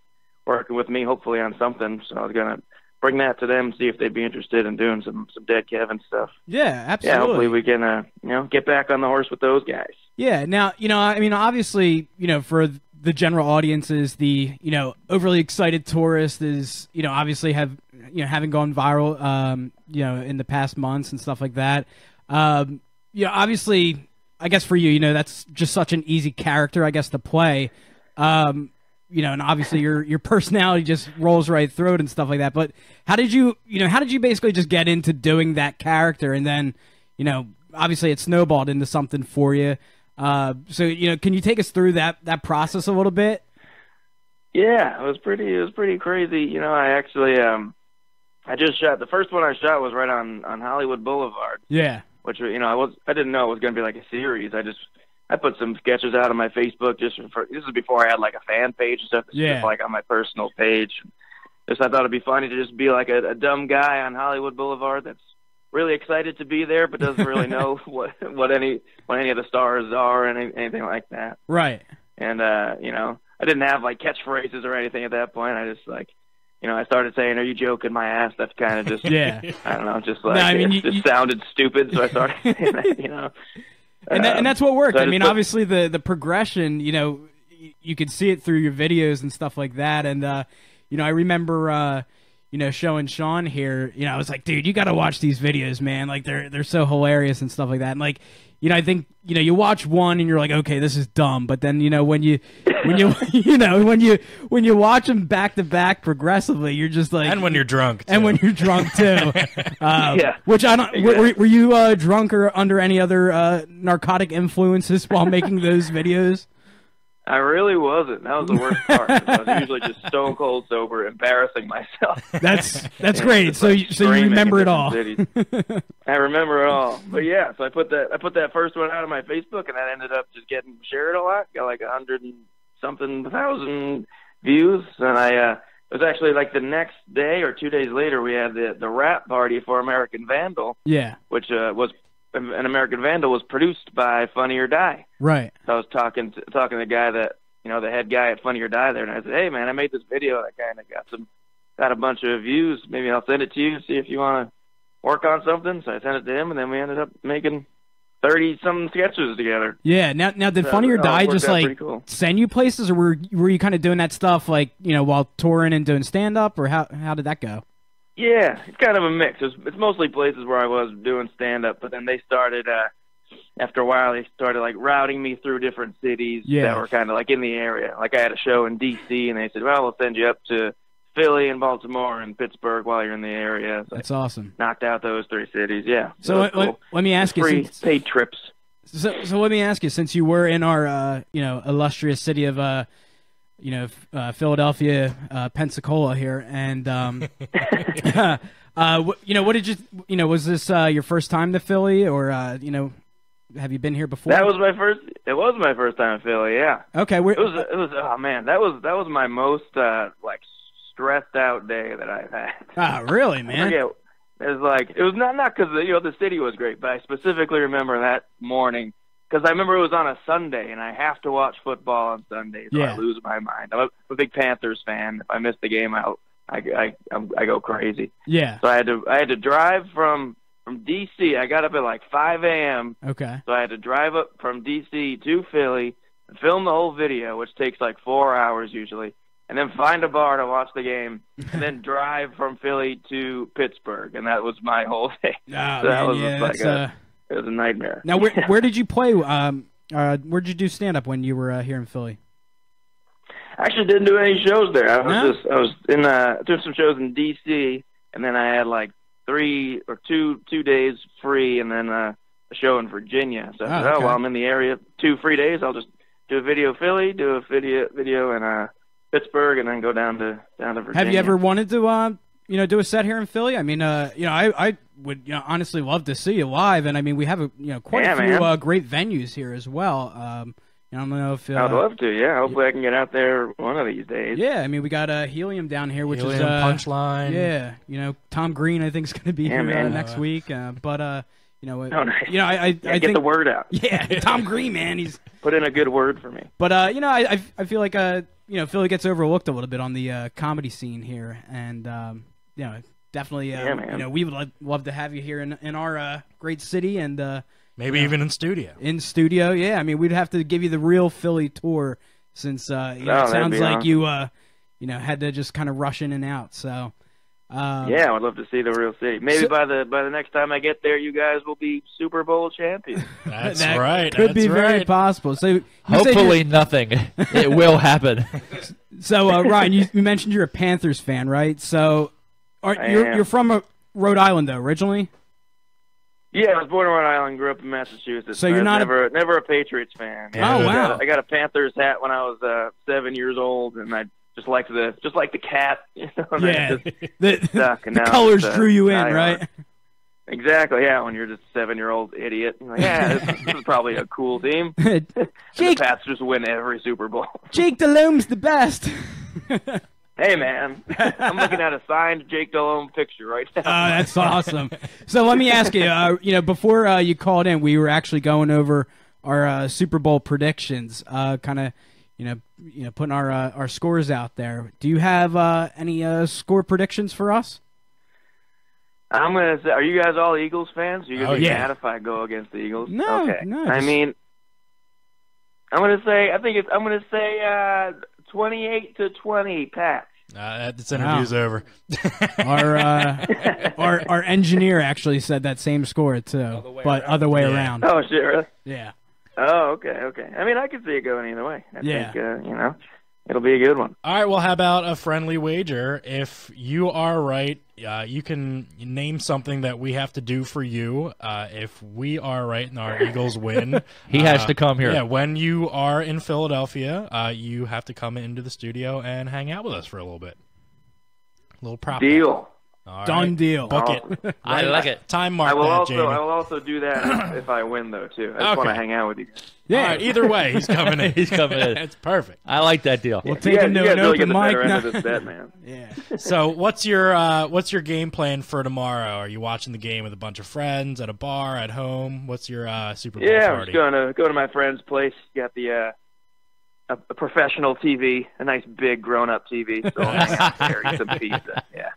S6: working with me, hopefully on something. So I was going to bring that to them, see if they'd be interested in doing some Dead Kevin stuff.
S3: Yeah, absolutely.
S6: Yeah, hopefully we can, get back on the horse with those guys.
S3: Yeah. Now, obviously, for the general audiences, the, overly excited tourist is, obviously having gone viral, in the past months and stuff like that. Obviously, I guess for you, that's just such an easy character, I guess, to play. And obviously your personality just rolls right through it and stuff like that. But how did you basically just get into doing that character? And then, obviously it snowballed into something for you. So, can you take us through that process a little bit? Yeah,
S6: it was pretty crazy. I actually, I just shot, the first one I shot was right on Hollywood Boulevard.
S3: Yeah.
S6: Which, I didn't know it was going to be like a series. I put some sketches out on my Facebook this is before I had like a fan page and stuff. This is just like on my personal page. I thought it'd be funny to just be like a dumb guy on Hollywood Boulevard that's really excited to be there, but doesn't really know what any of the stars are and anything like that.
S3: Right.
S6: And I didn't have like catchphrases or anything at that point. I just I started saying, "Are you joking my ass?" That's kind of just I don't know, just like no, it just sounded stupid, so I started saying that,
S3: And that's what worked.
S6: So
S3: obviously the progression, you could see it through your videos and stuff like that. And, I remember, showing Sean here, I was like, dude, you got to watch these videos, man. Like they're so hilarious and stuff like that. And like, I think, you watch one and you're like, okay, this is dumb. But then, when you watch them back to back progressively, you're just like,
S2: and when you're drunk, too.
S3: And when you're drunk too. Which I don't. Exactly. Were you drunk or under any other narcotic influences while making those videos?
S6: I really wasn't. That was the worst part. I was usually just stone cold sober, embarrassing myself.
S3: That's great. So you remember it all.
S6: I remember it all. But yeah, so I put that first one out on my Facebook, and that ended up just getting shared a lot. Got like 100 and something thousand views, and it was actually like the next day or 2 days later we had the rap party for American Vandal.
S3: Yeah,
S6: which was. An American Vandal was produced by Funny or Die.
S3: Right.
S6: So I was talking to the guy that, the head guy at Funny or Die there, and I said, "Hey man, I made this video. I kind of got a bunch of views. Maybe I'll send it to you, see if you want to work on something." So I sent it to him, and then we ended up making 30-some sketches together.
S3: Yeah. Now did Funny or Die just like send you places, or were you kind of doing that stuff like while touring and doing stand up, or how did that go?
S6: Yeah, it's kind of a mix. It's mostly places where I was doing stand up, but then they started after a while they started like routing me through different cities that were kind of like in the area. Like I had a show in DC, and they said, "Well, we'll send you up to Philly and Baltimore and Pittsburgh while you're in the area." So
S3: that's awesome.
S6: Knocked out those 3 cities. Yeah.
S3: So let me ask you,
S6: free paid trips.
S3: So let me ask you, since you were in our illustrious city of Philadelphia, Pensacola here, and what did you was this your first time to Philly, or have you been here before?
S6: That was my first. It was my first time in Philly. Yeah.
S3: Okay.
S6: It was. Oh man, that was my most like stressed out day that I've had.
S3: Ah, really, man?
S6: It was not because the city was great, but I specifically remember that morning because I remember it was on a Sunday, and I have to watch football on Sundays, so I lose my mind. I'm a big Panthers fan. If I miss the game, I go crazy.
S3: Yeah.
S6: So I had to drive from DC. I got up at like 5 a.m.
S3: Okay.
S6: So I had to drive up from DC to Philly and film the whole video, which takes like 4 hours usually, and then find a bar to watch the game, and then drive from Philly to Pittsburgh, and that was my whole day.
S3: Oh,
S6: so
S3: man,
S6: it was a nightmare.
S3: Now, where did you play? Where did you do stand up when you were here in Philly?
S6: I actually didn't do any shows there. I was doing some shows in DC, and then I had like 2 days free, and then a show in Virginia. So I said, well, I'm in the area 2 free days. I'll just do a video Philly, do a video in Pittsburgh, and then go down to Virginia.
S3: Have you ever wanted to do a set here in Philly? I mean, I would honestly love to see you live, and I mean we have quite a few great venues here as well. I don't know if
S6: I'd love to. Yeah, hopefully I can get out there one of these days.
S3: Yeah, I mean we got Helium down here, which is
S2: Punchline.
S3: Yeah, Tom Green I think is going to be here next week. But
S6: nice.
S3: I
S6: get
S3: think
S6: the word out.
S3: Yeah, Tom Green, man, he's
S6: put in a good word for me.
S3: But I feel like Philly gets overlooked a little bit on the comedy scene here, and definitely we would love to have you here in our great city, and
S2: maybe even in studio.
S3: In studio, yeah. I mean, we'd have to give you the real Philly tour, since it sounds like you had to just kind of rush in and out. So
S6: I would love to see the real city. Maybe by the next time I get there, you guys will be Super Bowl champions.
S2: That's right.
S3: Could be very possible. So
S4: hopefully nothing. It will happen.
S3: So Ryan, you mentioned you're a Panthers fan, right? So you're from Rhode Island, though, originally.
S6: Yeah, I was born in Rhode Island, grew up in Massachusetts.
S3: So you're not
S6: never a Patriots fan.
S3: Oh wow!
S6: I got a Panthers hat when I was 7 years old, and I just like the cat.
S3: Yeah, the colors drew you in, right?
S6: Exactly. Yeah, when you're just a 7-year-old idiot, you're like, this is probably a cool team. The Pats just win every Super Bowl.
S3: Jake Delhomme's the best.
S6: Hey, man, I'm looking at a signed Jake Delhomme picture right now.
S3: Oh, that's awesome. So let me ask you, before you called in, we were actually going over our Super Bowl predictions, kind of, putting our scores out there. Do you have any score predictions for us?
S6: I'm going to say, are you guys all Eagles fans? Are you going to be mad if I go against the Eagles?
S3: No,
S6: okay.
S3: no.
S6: I mean, I'm going to say 28-20 Pats.
S2: This interview's over.
S3: Our engineer actually said that same score too, but other way around.
S6: Oh shit, really?
S3: Yeah.
S6: Oh, okay. I mean, I could see it going either way. I think it'll be a good one.
S2: All right. Well, how about a friendly wager? If you are right, you can name something that we have to do for you. If we are right and our Eagles win,
S4: he has to come here.
S2: Yeah, when you are in Philadelphia, you have to come into the studio and hang out with us for a little bit. A little prop.
S6: Deal.
S2: All
S3: Done
S2: right.
S3: deal.
S2: Book
S6: Awesome.
S2: it.
S4: I like it.
S2: Time mark
S6: I will
S2: Jamie.
S6: also do that if I win though too. I just want to hang out with you guys.
S3: Yeah.
S2: All right, either way, he's coming in.
S4: He's coming in.
S2: It's perfect.
S4: I like that deal.
S3: We'll take him to an
S6: really
S3: open
S6: get the
S3: mic
S6: better end
S3: now.
S6: of this bet, man.
S3: Yeah.
S2: So, what's your game plan for tomorrow? Are you watching the game with a bunch of friends at a bar, at home? What's your Super Bowl
S6: I'm
S2: party?
S6: just going to go to my friend's place. Got the a professional TV, a nice big grown-up TV. So I'll hang out there, eat some pizza. Yeah.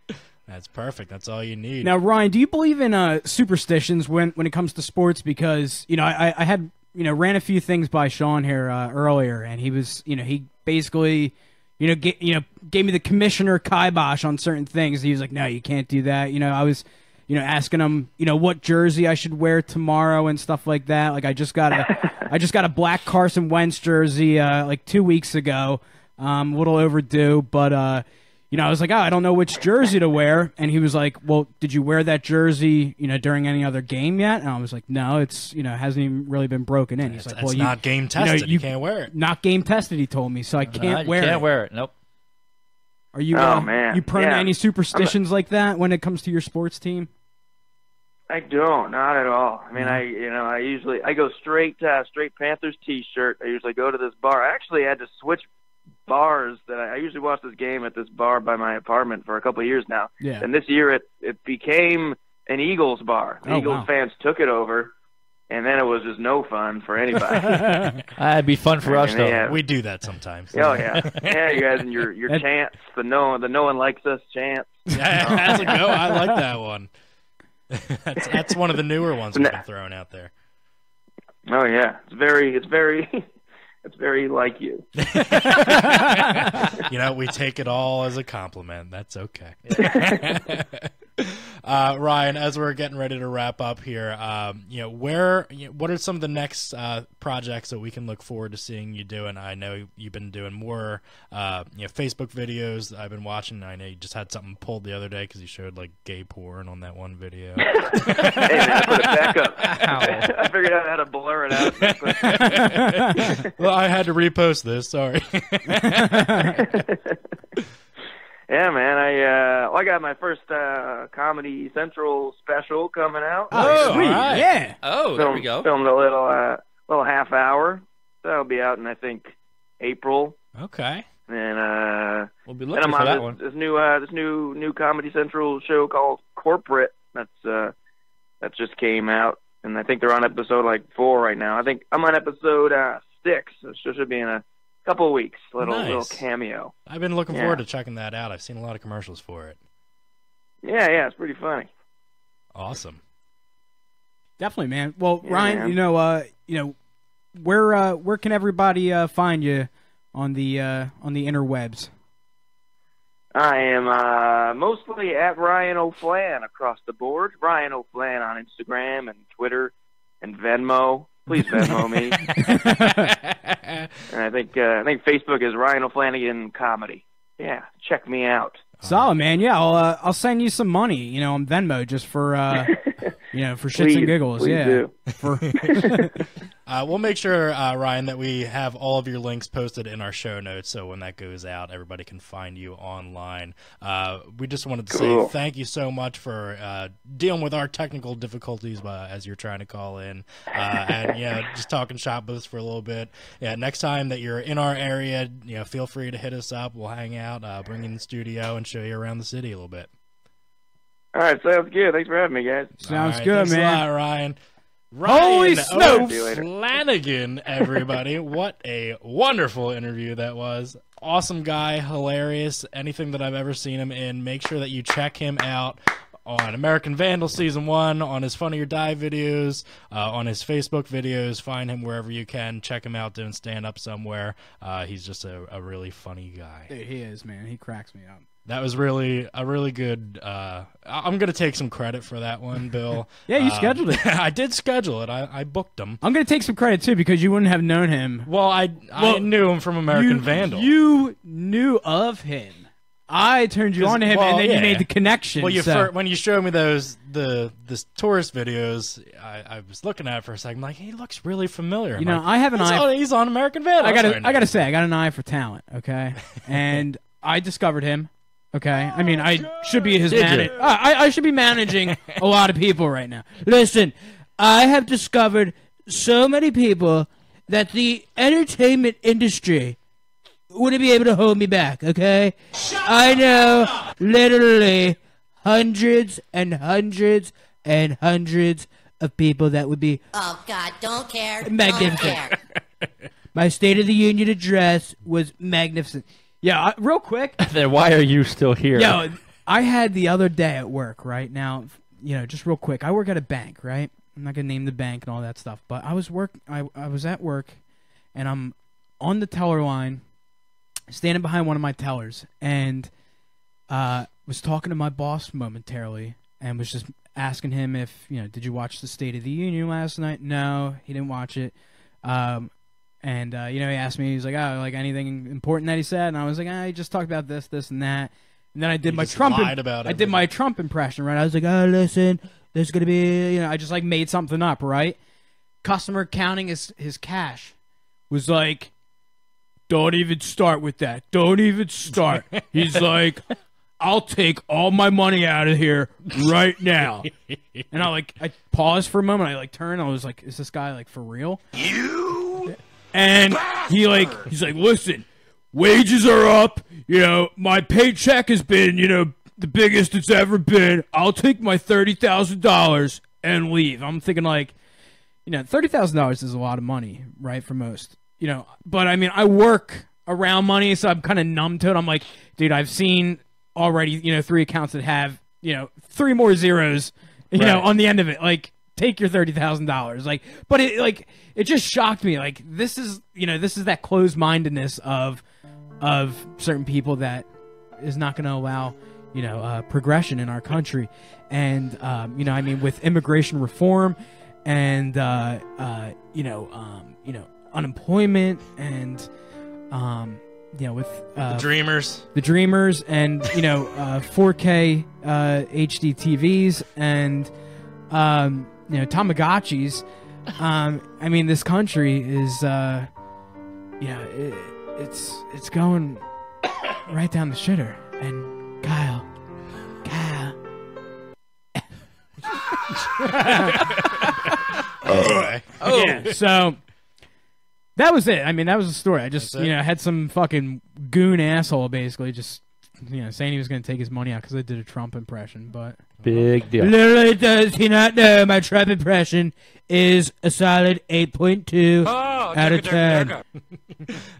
S2: That's perfect. That's all you need.
S3: Now, Ryan, do you believe in superstitions when it comes to sports? Because I had ran a few things by Sean here earlier, and he was he basically gave me the commissioner kibosh on certain things. He was like, no, you can't do that. I was asking him what jersey I should wear tomorrow and stuff like that. Like I just got a black Carson Wentz jersey like 2 weeks ago. A little overdue, but I was like, I don't know which jersey to wear. And he was like, well, did you wear that jersey, during any other game yet? And I was like, no, it's, hasn't even really been broken in. He's like, well,
S2: it's not game tested. You can't wear it.
S3: Not game tested, he told me, so I can't wear it.
S4: You can't wear it. Nope.
S3: Are you,
S6: man.
S3: you prone to any superstitions like that when it comes to your sports team?
S6: I don't, not at all. I mean, I go straight Panthers T-shirt. I usually go to this bar. I actually had to switch bars. That I usually watch this game at this bar by my apartment for a couple of years now.
S3: Yeah.
S6: And this year it became an Eagles bar. The Eagles fans took it over, and then it was just no fun for anybody.
S4: It'd be fun for us, though.
S6: Yeah.
S2: We do that sometimes.
S6: Oh, yeah. Yeah, you guys and your chants, the no one likes us chants.
S2: Yeah, that's a go. I like that one. That's one of the newer ones we've been throwing out there.
S6: Oh yeah, it's very like you.
S2: We take it all as a compliment. That's okay. Ryan, as we're getting ready to wrap up here, what are some of the next projects that we can look forward to seeing you doing? I know you've been doing more, Facebook videos I've been watching. I know you just had something pulled the other day because you showed like gay porn on that one video.
S6: Hey, man, I put it back up. I figured out how to blur it out.
S2: Well, I had to repost this. Sorry.
S6: Yeah, man. I got my first Comedy Central special coming out.
S3: Oh, sweet.
S2: Right.
S3: Yeah.
S4: Oh, there we go.
S6: Filmed a little half hour. That'll be out in I think April.
S2: Okay.
S6: And
S4: We'll be
S6: and
S4: looking
S6: I'm
S4: for that
S6: on
S4: one.
S6: this new Comedy Central show called Corporate. That just came out, and I think they're on episode like 4 right now. I think I'm on episode 6. So it should be in a couple of weeks. Little cameo.
S2: I've been looking forward to checking that out. I've seen a lot of commercials for it.
S6: Yeah, it's pretty funny.
S2: Awesome.
S3: Definitely, man. Well,
S6: Yeah,
S3: Ryan,
S6: man.
S3: where can everybody find you on the interwebs?
S6: I am mostly at Ryan O'Flan across the board. Ryan O'Flan on Instagram and Twitter and Venmo. Please Venmo me. And I think Facebook is Ryan O'Flanagan Comedy. Yeah, check me out.
S3: Solid, man. Yeah, I'll send you some money, on Venmo just for for shits and giggles.
S6: Please
S3: yeah.
S6: do.
S2: We'll make sure, Ryan, that we have all of your links posted in our show notes, so when that goes out, everybody can find you online. We just wanted to say thank you so much for dealing with our technical difficulties as you're trying to call in, and just talking shop with us for a little bit. Yeah, next time that you're in our area, feel free to hit us up. We'll hang out, bring you in the studio, and show you around the city a little bit.
S6: All right, sounds good. Thanks for having me, guys.
S3: Sounds
S2: All right,
S3: good,
S2: thanks
S3: man.
S2: a lot, Ryan.
S3: Holy
S2: Ryan
S3: Snopes!
S2: O'Flanagan, everybody. What a wonderful interview that was. Awesome guy, hilarious. Anything that I've ever seen him in, make sure that you check him out on American Vandal Season 1, on his Funny or Die videos, on his Facebook videos. Find him wherever you can. Check him out doing stand-up somewhere. He's just a really funny guy.
S3: Dude, he is, man. He cracks me up.
S2: That was really a really good. I'm going to take some credit for that one, Bill.
S3: Yeah, you scheduled it.
S2: I did schedule it. I booked him.
S3: I'm going to take some credit, too, because you wouldn't have known him.
S2: Well, I knew him from American Vandal.
S3: You knew of him. I turned you on to him, and then you made the connection.
S2: Well, when you showed me the tourist videos, I was looking at it for a second. I'm like, he looks really familiar.
S3: I have an eye.
S2: He's on American Vandal.
S3: I gotta say, I got an eye for talent. Okay, and I discovered him. Okay, I mean, I should be his manager. I should be managing a lot of people right now. Listen, I have discovered so many people that the entertainment industry wouldn't be able to hold me back, okay? I know literally hundreds and hundreds and hundreds of people that would be
S7: Oh, God, don't care.
S3: magnificent.
S7: Don't care.
S3: My State of the Union address was magnificent. Yeah, real quick.
S4: Then why are you still here?
S3: Yo, I had the other day at work, right? Now, just real quick, I work at a bank, right? I'm not going to name the bank and all that stuff, but I was at work, and I'm on the teller line, standing behind one of my tellers, and was talking to my boss momentarily, and was just asking him if, did you watch the State of the Union last night? No, he didn't watch it. And he asked me, he's like, oh, like anything important that he said? And I was like, he just talked about this, and that. And then I did my Trump. I did my Trump impression, right? I was like, oh, listen, there's gonna be, I just like made something up, right? Customer counting his cash was like, don't even start with that. Don't even start. He's like, I'll take all my money out of here right now. And I paused for a moment. I turned. I was like, is this guy for real? And he's like, listen, wages are up. My paycheck has been, the biggest it's ever been. I'll take my $30,000 and leave. I'm thinking $30,000 is a lot of money, right, for most. But I mean, I work around money, so I'm kind of numb to it. I'm like, dude, I've seen already, 3 accounts that have, 3 more zeros, on the end of it. Take your $30,000. But it just shocked me. This is that closed-mindedness of certain people that is not going to allow, progression in our country. And, I mean, with immigration reform and, unemployment and, with the dreamers and 4K HD TVs and Tamagotchis. I mean, this country is it's going right down the shitter. And Kyle. Yeah, so that was it. I mean, that was the story. I just, had some fucking goon asshole basically just, saying he was going to take his money out because I did a Trump impression, but...
S4: Big deal.
S3: Literally, does he not know my Trump impression is a solid 8.2 out of 10.
S2: All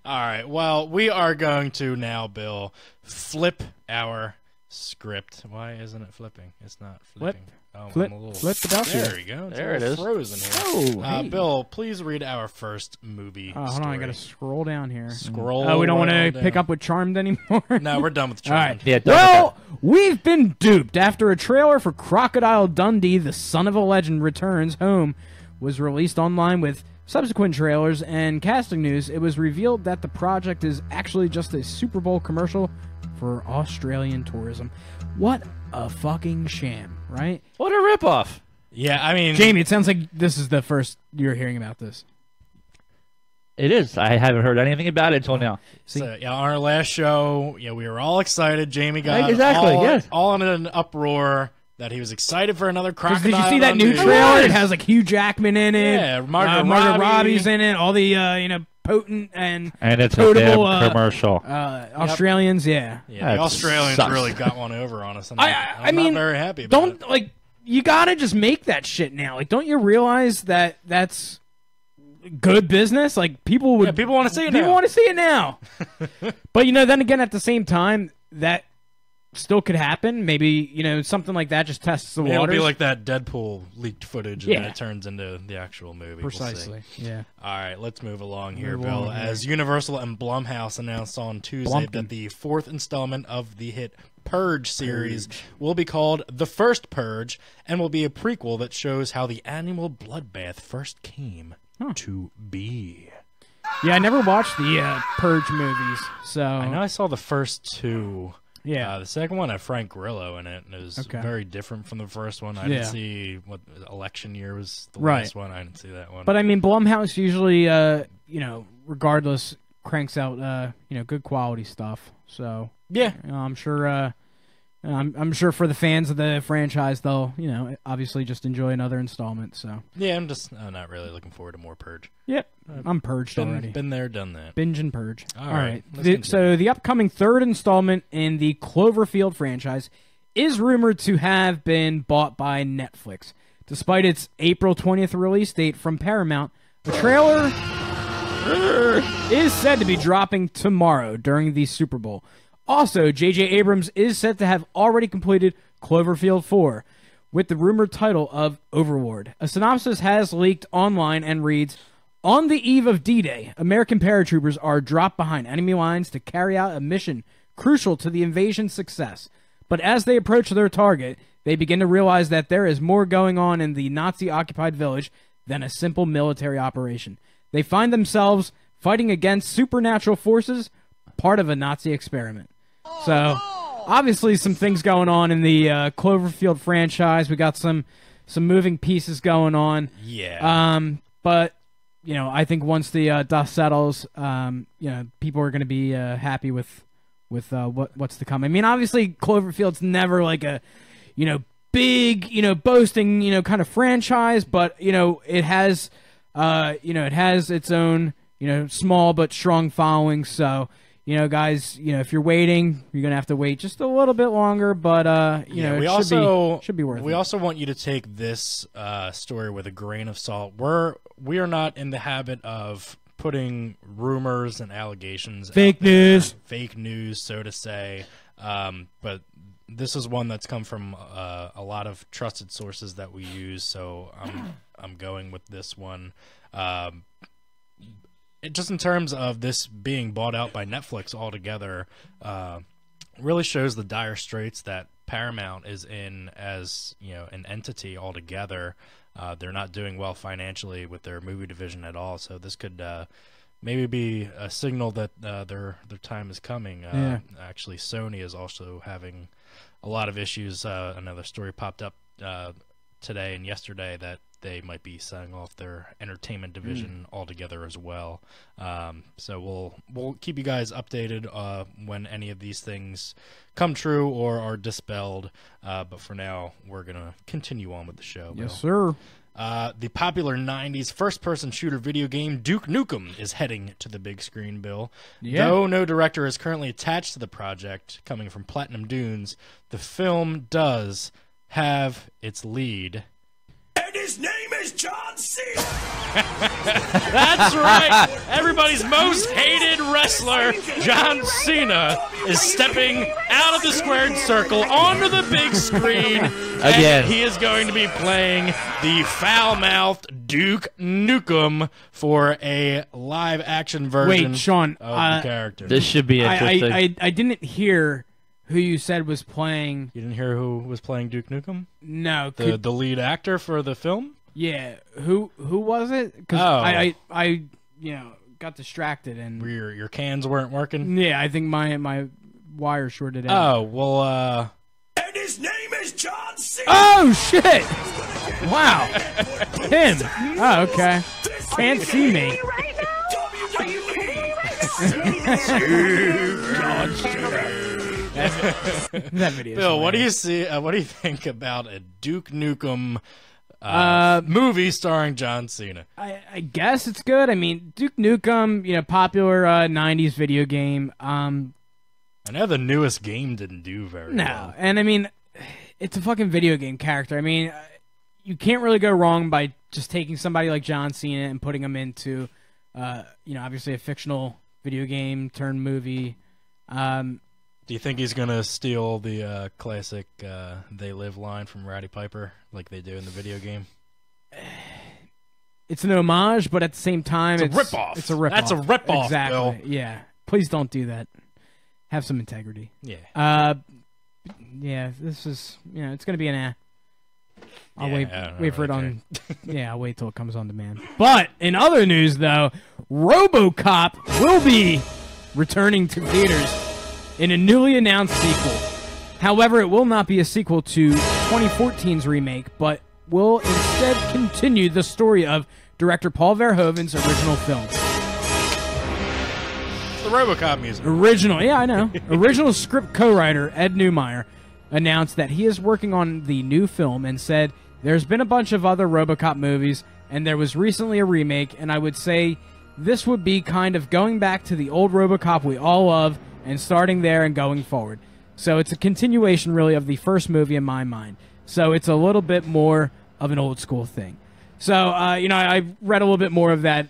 S2: right, well, we are going to now, Bill, flip our script. Why isn't it flipping? It's not flipping.
S3: Flip the belt.
S2: There we go.
S4: There it is.
S2: Frozen here.
S3: Oh, hey.
S2: Bill, please read our first movie.
S3: Hold on, I gotta scroll down here.
S2: Scroll.
S3: We don't want to
S2: down.
S3: pick up with Charmed anymore.
S2: No, we're done with
S3: All
S2: Charmed.
S3: right.
S4: Yeah,
S3: Well, we've been duped after a trailer for Crocodile Dundee: The Son of a Legend Returns Home was released online with subsequent trailers and casting news. It was revealed that the project is actually just a Super Bowl commercial for Australian tourism. What a fucking sham, right?
S4: What a ripoff.
S2: Yeah, I mean...
S3: Jamie, it sounds like this is the first you're hearing about this.
S4: It is. I haven't heard anything about it until now.
S2: So, on our last show, we were all excited. Jamie got
S4: Exactly, yes.
S2: all in an uproar that he was excited for another Crocodile.
S3: Did you see that new
S2: Dundee.
S3: trailer? It has Hugh Jackman in it.
S2: Yeah, Margot
S3: Robbie's in it. All the potent and
S4: it's
S3: potable,
S4: a damn commercial.
S3: Australians. Yeah,
S2: the
S4: That
S2: Australians
S4: sucks.
S2: really got one over on us. And
S3: I
S2: I'm
S3: mean,
S2: not very happy about it.
S3: You gotta just make that shit now. Don't you realize that that's good business? People would.
S2: Yeah, people want to see it
S3: People
S2: now.
S3: want to see it now. But then again, at the same time, that still could happen. Maybe something like that just tests the waters.
S2: It'll be like that Deadpool leaked footage, and
S3: Yeah.
S2: then it turns into the actual movie.
S3: Precisely.
S2: We'll see.
S3: Yeah.
S2: All right, let's move along here,
S3: Move
S2: Bill.
S3: along here.
S2: As Universal and Blumhouse announced on Tuesday that the 4th installment of the hit Purge series will be called The First Purge and will be a prequel that shows how the annual bloodbath first came to be.
S3: Yeah, I never watched the Purge movies, so
S2: I know I saw the first 2.
S3: Yeah.
S2: The second one had Frank Grillo in it, and it was very different from the first one. I didn't see what election year was the last one. I didn't see that one.
S3: But I mean, Blumhouse usually, regardless, cranks out, good quality stuff. So
S2: yeah,
S3: I'm sure. I'm sure for the fans of the franchise, they'll, obviously just enjoy another installment. So
S2: yeah, I'm just not really looking forward to more Purge.
S3: Yep, I'm purged already.
S2: Been there, done that.
S3: Binge and purge.
S2: All right.
S3: So the upcoming 3rd installment in the Cloverfield franchise is rumored to have been bought by Netflix. Despite its April 20th release date from Paramount, the trailer is said to be dropping tomorrow during the Super Bowl. Also, J.J. Abrams is set to have already completed Cloverfield 4 with the rumored title of Overlord. A synopsis has leaked online and reads, on the eve of D-Day, American paratroopers are dropped behind enemy lines to carry out a mission crucial to the invasion's success. But as they approach their target, they begin to realize that there is more going on in the Nazi-occupied village than a simple military operation. They find themselves fighting against supernatural forces, part of a Nazi experiment. So, obviously some things going on in the Cloverfield franchise. We got some moving pieces going on.
S2: Yeah.
S3: But you know, I think once the dust settles, you know, people are going to be happy with what's to come. I mean, obviously Cloverfield's never like a, you know, big, you know, boasting, you know, kind of franchise, but you know, it has its own, you know, small but strong following. So, you know, guys, you know, if you're waiting, you're gonna have to wait just a little bit longer, but you know, it should be worth it.
S2: We also want you to take this story with a grain of salt. We are not in the habit of putting rumors and allegations,
S3: fake news,
S2: so to say. But this is one that's come from a lot of trusted sources that we use. So I'm going with this one. Just in terms of this being bought out by Netflix altogether, really shows the dire straits that Paramount is in as, you know, an entity altogether. They're not doing well financially with their movie division at all, so this could maybe be a signal that their time is coming. Actually, Sony is also having a lot of issues. Another story popped up today and yesterday that they might be selling off their entertainment division altogether as well. So we'll keep you guys updated when any of these things come true or are dispelled. But for now, we're gonna continue on with the show.
S3: Yes, sir.
S2: The popular 90s first-person shooter video game Duke Nukem is heading to the big screen, Bill.
S3: Yeah.
S2: Though no director is currently attached to the project, coming from Platinum Dunes, the film does have its lead.
S8: And his name is John Cena!
S2: That's right! Everybody's most hated wrestler, John Cena, is stepping out of the squared circle onto the big screen.
S4: Again.
S2: And he is going to be playing the foul-mouthed Duke Nukem for a live-action version
S3: Wait, Sean,
S2: of the character.
S4: This should be interesting.
S3: I didn't hear who you said was playing.
S2: You didn't hear who was playing Duke Nukem?
S3: No.
S2: The lead actor for the film?
S3: Yeah. Who was it? Because I you know, got distracted and
S2: Your cans weren't working?
S3: yeah, I think my wire shorted out.
S2: Oh, well,
S8: And his name is John Cena!
S3: Oh shit! Wow. Him. Oh, okay. Can't see me. That video.
S2: Bill, what do you see? What do you think about a Duke Nukem movie starring John Cena?
S3: I guess it's good. I mean, Duke Nukem, you know, popular '90s video game.
S2: I know the newest game didn't do very well.
S3: And I mean, it's a fucking video game character. I mean, you can't really go wrong by just taking somebody like John Cena and putting him into, you know, obviously a fictional video game turned movie.
S2: Do you think he's gonna steal the classic "They Live" line from Roddy Piper like they do in the video game?
S3: It's an homage, but at the same time,
S2: It's a ripoff.
S3: It's a ripoff.
S2: That's a ripoff,
S3: Exactly.
S2: Bill.
S3: Yeah. Please don't do that. Have some integrity.
S2: Yeah.
S3: Yeah. This is, you know, it's gonna be an I'll
S2: Yeah,
S3: wait for it on. Yeah, I'll wait till it comes on demand. But in other news, though, RoboCop will be returning to theaters in a newly announced sequel. However, it will not be a sequel to 2014's remake, but will instead continue the story of director Paul Verhoeven's original film.
S2: The RoboCop music.
S3: Yeah, I know. Original script co-writer Ed Neumeyer announced that he is working on the new film and said, there's been a bunch of other RoboCop movies, and there was recently a remake, and I would say this would be kind of going back to the old RoboCop we all love and starting there and going forward. So it's a continuation, really, of the first movie in my mind. So it's a little bit more of an old school thing. So, you know, I read a little bit more of that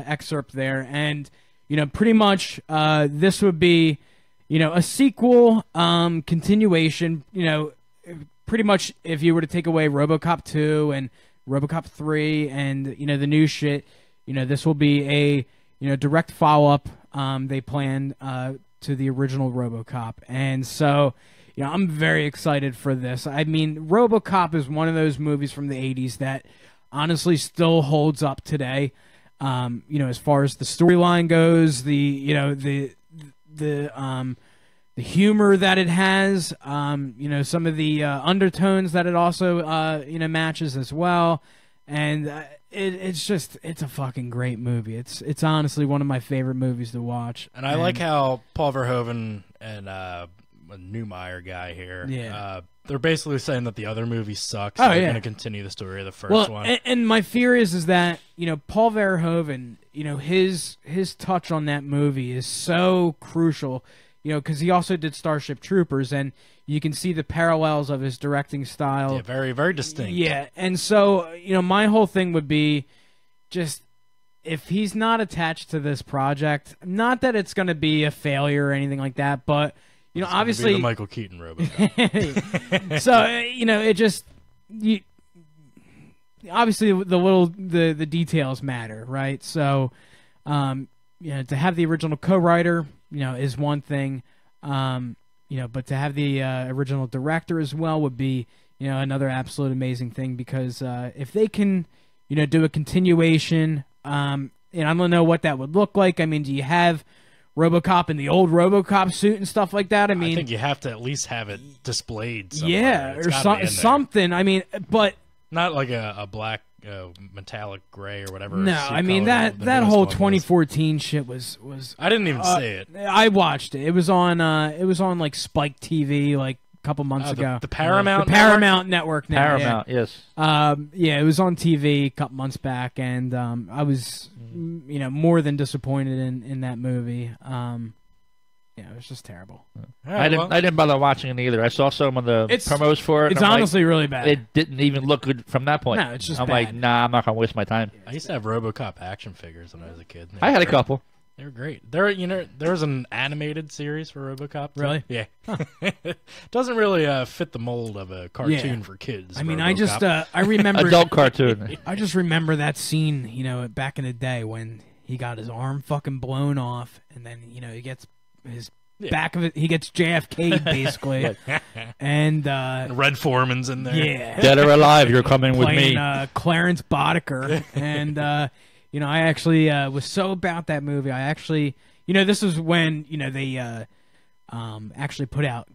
S3: excerpt there, and, you know, pretty much this would be, a sequel, continuation. Pretty much if you were to take away RoboCop 2 and RoboCop 3 and the new shit, this will be a direct follow-up. They plan to the original RoboCop, and so I'm very excited for this. I mean, RoboCop is one of those movies from the 80s that honestly still holds up today. As far as the storyline goes, the humor that it has, some of the undertones that it also matches as well, and it's a fucking great movie. It's honestly one of my favorite movies to watch.
S2: And I like how Paul Verhoeven and a Newmeyer guy here, they're basically saying that the other movie sucks. They're going to continue the story of the first one.
S3: And my fear is that Paul Verhoeven, his touch on that movie is so crucial. Because he also did Starship Troopers, and you can see the parallels of his directing style.
S2: Yeah, very, very distinct.
S3: Yeah, and so, my whole thing would be just, if he's not attached to this project, not that it's going to be a failure or anything like that, but,
S2: It's
S3: obviously...
S2: be the Michael Keaton RoboCop.
S3: So, it just... obviously, the details matter, right? So, to have the original co-writer... is one thing, but to have the original director as well would be, another absolute amazing thing, because if they can, do a continuation, I don't know what that would look like. I mean, do you have RoboCop in the old RoboCop suit and stuff like that? I mean,
S2: I think you have to at least have it displayed somewhere.
S3: Yeah,
S2: It's
S3: or
S2: gotta be in there.
S3: something. I mean, but
S2: not like a black metallic gray or whatever.
S3: no, I mean that whole 2014 shit was.
S2: I didn't even see it.
S3: I watched it. It was on like Spike TV like a couple months ago.
S2: The Paramount.
S3: The Paramount Network. Now,
S4: Paramount, yes.
S3: It was on TV a couple months back, and I was more than disappointed in that movie. It was just terrible.
S4: I didn't bother watching it either. I saw some of the promos for it.
S3: It's honestly really bad.
S4: It didn't even look good from that point.
S3: No, it's just
S4: I'm
S3: bad.
S4: like, nah, I'm not gonna waste my time.
S2: I used to have RoboCop action figures when I was a kid.
S4: I had a couple.
S2: They were great. There was an animated series for RoboCop. Too.
S3: Really?
S2: Yeah. Doesn't really fit the mold of a cartoon for kids.
S3: I mean,
S2: RoboCop.
S3: I remember
S4: Adult cartoon.
S3: I just remember that scene, back in the day when he got his arm fucking blown off, and then he gets his back of it. He gets JFK basically, and
S2: Red Foreman's in there.
S3: Yeah,
S4: Dead or alive, you're coming with me.
S3: Clarence Boddicker, and I actually was so about that movie. I actually, this was when they actually put out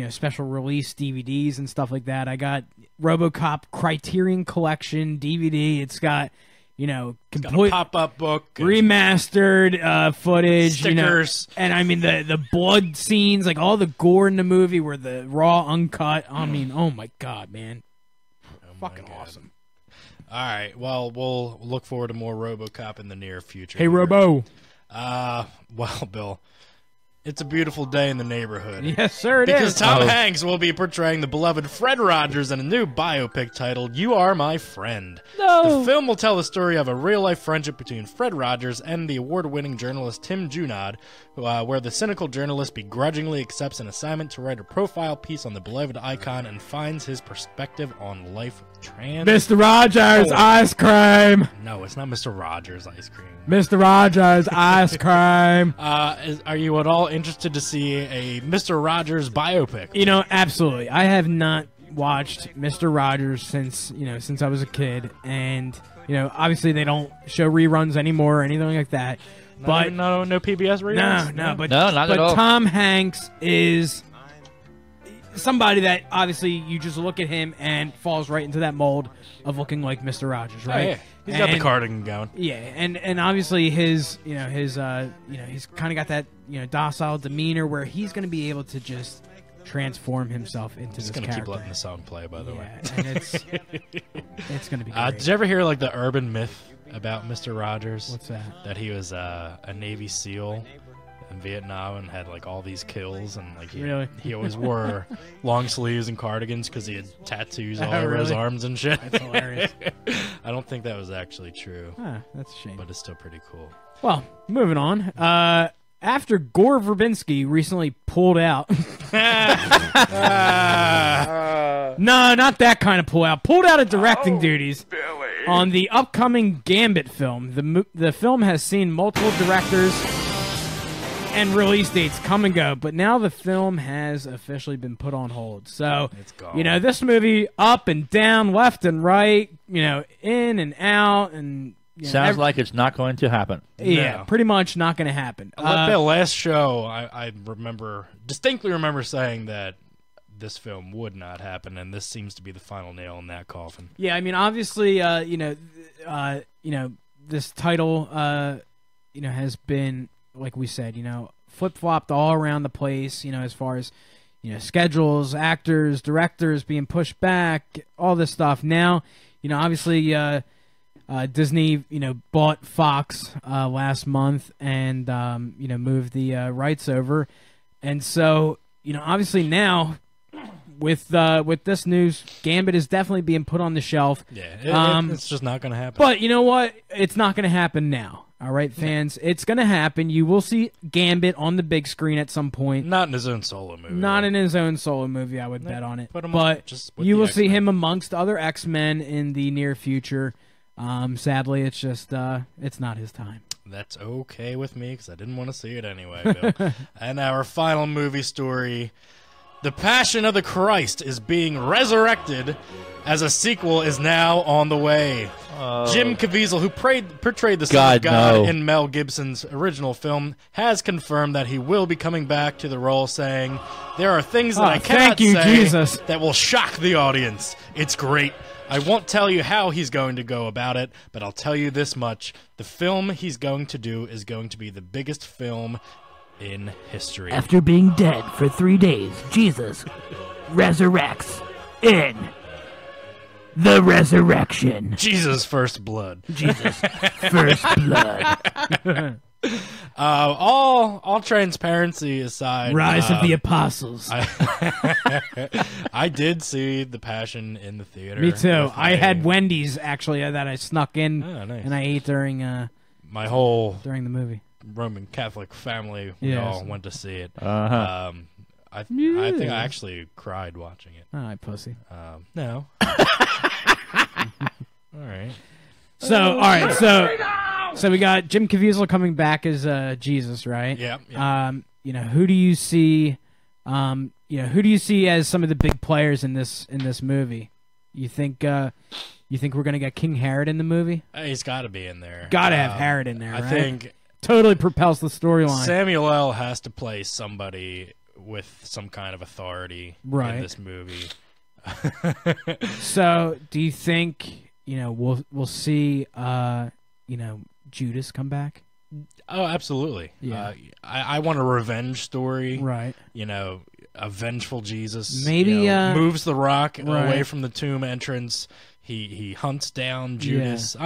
S3: special release DVDs and stuff like that. I got RoboCop Criterion Collection DVD. It's got complete
S2: pop-up book,
S3: remastered footage,
S2: stickers,
S3: and I mean the blood scenes, like all the gore in the movie were the raw, uncut. I mean, oh my god, man, fucking awesome.
S2: All right, well, we'll look forward to more RoboCop in the near future.
S3: Hey, Robo.
S2: Well, Bill, it's a beautiful day in the neighborhood.
S3: Yes, sir,
S2: Because Tom Hanks will be portraying the beloved Fred Rogers in a new biopic titled You Are My Friend.
S3: No.
S2: The film will tell the story of a real-life friendship between Fred Rogers and the award-winning journalist Tim Junod, where the cynical journalist begrudgingly accepts an assignment to write a profile piece on the beloved icon and finds his perspective on life
S3: Mr. Rogers ice cream.
S2: No, it's not Mr. Rogers ice cream.
S3: Mr. Rogers ice cream.
S2: Are you at all interested to see a Mr. Rogers biopic?
S3: Absolutely. I have not watched Mr. Rogers since I was a kid, and obviously they don't show reruns anymore or anything like that. But
S2: no PBS reruns.
S3: No, but
S4: not at all.
S3: Tom Hanks is somebody that obviously you just look at him and falls right into that mold of looking like Mr. Rogers, right?
S2: Oh, yeah. He's got the cardigan going.
S3: Yeah, and obviously he's kind of got that docile demeanor where he's going to be able to just transform himself into this character.
S2: Just gonna keep letting the song play, by the way.
S3: And it's going to be great.
S2: Did you ever hear the urban myth about Mr. Rogers?
S3: What's that?
S2: That he was a Navy SEAL in Vietnam and had all these kills, and he always wore long sleeves and cardigans because he had tattoos all over his arms and shit.
S3: That's hilarious.
S2: I don't think that was actually true.
S3: That's a shame.
S2: But it's still pretty cool.
S3: Well, moving on. after Gore Verbinski recently pulled out. No, not that kind of pull out. Pulled out of directing duties on the upcoming Gambit film. The film has seen multiple directors and release dates come and go, but now the film has officially been put on hold. So,
S2: It's gone.
S3: you know, this movie up and down, left and right, you know, in and out, and you know,
S4: Sounds like it's not going to happen.
S3: yeah,
S2: No.
S3: pretty much not going to happen.
S2: The last show, I distinctly remember saying that this film would not happen, and this seems to be the final nail in that coffin.
S3: Yeah, I mean, obviously, you know, this title, you know, has been, like we said, you know, flip-flopped all around the place, you know, as far as, you know, schedules, actors, directors being pushed back, all this stuff. Now, you know, obviously, Disney, you know, bought Fox last month and, you know, moved the rights over. And so, you know, obviously now, with this news, Gambit is definitely being put on the shelf.
S2: Yeah, it's just not going to happen.
S3: But you know what? It's not going to happen now. All right, fans, it's going to happen. You will see Gambit on the big screen at some point.
S2: Not in his own solo movie.
S3: Not in his own solo movie, I would bet on it.
S2: Put him
S3: but
S2: just with
S3: you
S2: the
S3: will see
S2: X-Men.
S3: him amongst other X-Men in the near future. Sadly, it's just it's not his time.
S2: That's okay with me because I didn't want to see it anyway, Bill. And our final movie story, The Passion of the Christ is being resurrected as a sequel is now on the way. Jim Caviezel, who portrayed the Son of God in Mel Gibson's original film, has confirmed that he will be coming back to the role, saying, "There are things that I cannot say
S3: Jesus.
S2: that will shock the audience. It's great. I won't tell you how he's going to go about it, but I'll tell you this much. The film he's going to do is going to be the biggest film in history."
S9: After being dead for 3 days, Jesus resurrects in the resurrection.
S2: Jesus' first blood.
S9: Jesus' first blood.
S2: All transparency aside,
S3: Rise of the Apostles.
S2: I did see The Passion in the theater.
S3: Me too.
S2: with
S3: I had Wendy's actually that I snuck in
S2: Oh, nice.
S3: and I ate during
S2: my whole
S3: the movie.
S2: Roman Catholic family. We
S3: Yes.
S2: all went to see it.
S4: Uh-huh.
S2: I think I actually cried watching it.
S3: Oh, I pussy.
S2: No. All right.
S3: So, all right, so we got Jim Caviezel coming back as Jesus, right?
S2: Yeah.
S3: You know, who do you see? Who do you see as some of the big players in this movie? You think we're gonna get King Herod in the movie?
S2: He's got to be in there.
S3: Got to have Herod in there.
S2: I
S3: right?
S2: think
S3: totally propels the storyline.
S2: Samuel L. has to play somebody with some kind of authority
S3: Right.
S2: in this movie.
S3: So, do you think we'll see Judas come back?
S2: Oh, absolutely.
S3: Yeah.
S2: I want a revenge story.
S3: Right.
S2: A vengeful Jesus.
S3: Maybe,
S2: moves the rock
S3: right.
S2: away from the tomb entrance. He hunts down Judas.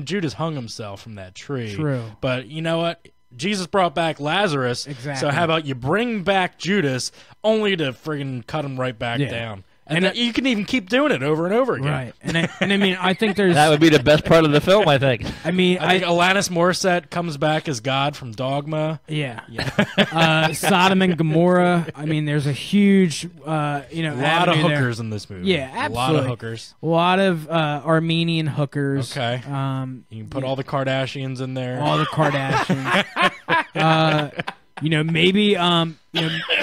S2: Judas hung himself from that tree.
S3: True.
S2: But you know what? Jesus brought back Lazarus.
S3: Exactly.
S2: So how about you bring back Judas only to friggin' cut him right back down? And you can even keep doing it over and over again.
S3: Right. And I mean, I think there's...
S4: That would be the best part of the film, I think.
S3: I mean,
S2: I think Alanis Morissette comes back as God from Dogma.
S3: Yeah. Sodom and Gomorrah. I mean, there's a huge,
S2: A lot of hookers in this movie.
S3: Yeah, absolutely.
S2: A lot of hookers.
S3: A lot of Armenian hookers.
S2: Okay. You can put all the Kardashians in there.
S3: All the Kardashians.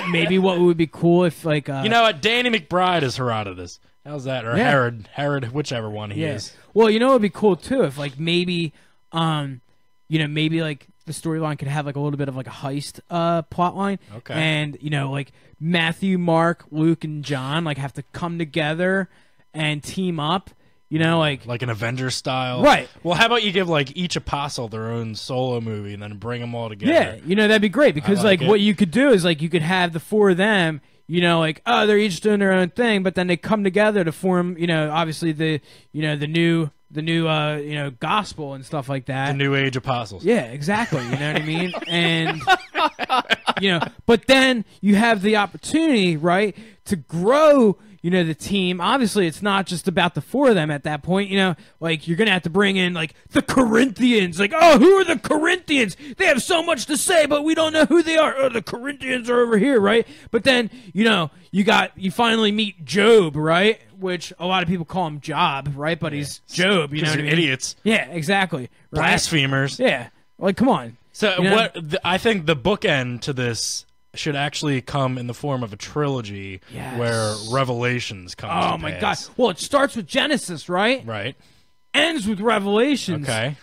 S3: Maybe what would be cool if like
S2: you know what? Danny McBride is Herodotus. How's that? Or
S3: Yeah.
S2: Herod, whichever one he is.
S3: Well, you know, it'd be cool too if like maybe like the storyline could have like a little bit of like a heist plot line.
S2: Okay.
S3: And like Matthew, Mark, Luke, and John like have to come together and team up.
S2: Like an Avengers style.
S3: Right.
S2: Well, how about you give like each apostle their own solo movie and then bring them all together?
S3: Yeah, that'd be great because
S2: like
S3: like
S2: it.
S3: what you could do is like you could have the four of them, they're each doing their own thing, but then they come together to form, obviously the new gospel and stuff like that.
S2: The New Age apostles.
S3: Yeah, exactly. You know what I mean? And but then you have the opportunity, right, to grow the team. Obviously, it's not just about the four of them at that point. Like, you're going to have to bring in, like, the Corinthians. Like, oh, who are the Corinthians? They have so much to say, but we don't know who they are. Oh, the Corinthians are over here, right? But then, you finally meet Job, right? Which a lot of people call him Job, right? But he's Job, you know what I mean?
S2: Idiots.
S3: Yeah, exactly. Right?
S2: Blasphemers.
S3: Yeah. Like, come on.
S2: So I think the bookend to this should actually come in the form of a trilogy where Revelations comes to
S3: Oh, my
S2: pass.
S3: God. Well, it starts with Genesis, right?
S2: Right.
S3: Ends with Revelations.
S2: Okay.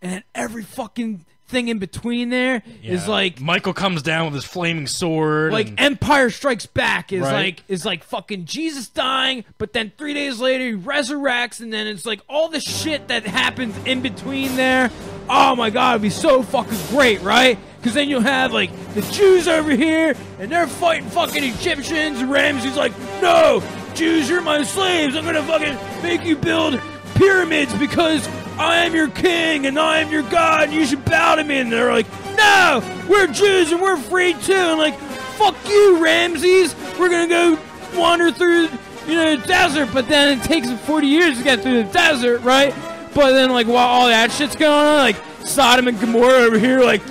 S3: And then every fucking thing in between there is like...
S2: Michael comes down with his flaming sword.
S3: Like, Empire Strikes Back is
S2: Right.
S3: like fucking Jesus dying, but then 3 days later he resurrects, and then it's like all the shit that happens in between there. Oh, my God, it'd be so fucking great, right? Because then you'll have, like, the Jews over here, and they're fighting fucking Egyptians, and Ramsey's like, no, Jews, you're my slaves. I'm going to fucking make you build pyramids because I am your king, and I am your God, and you should bow to me. And they're like, no, we're Jews, and we're free, too. And like, fuck you, Ramses. We're going to go wander through, the desert. But then it takes them 40 years to get through the desert, right? But then, like, while all that shit's going on, like, Sodom and Gomorrah over here, like,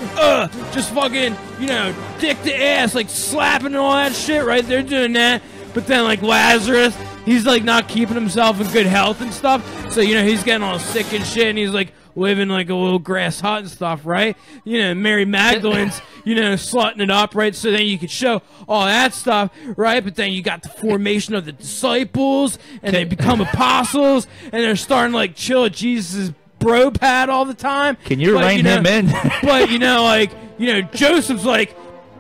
S3: just fucking, dick to ass, like, slapping and all that shit, right? They're doing that. But then, like, Lazarus, he's, like, not keeping himself in good health and stuff. So, he's getting all sick and shit, and he's, like, living, like, a little grass hut and stuff, right? Mary Magdalene's, slutting it up, right? So then you could show all that stuff, right? But then you got the formation of the disciples, and they become apostles, and they're starting to, like, chill at Jesus' bro pad all the time.
S4: Can you rein him in?
S3: But, Joseph's like,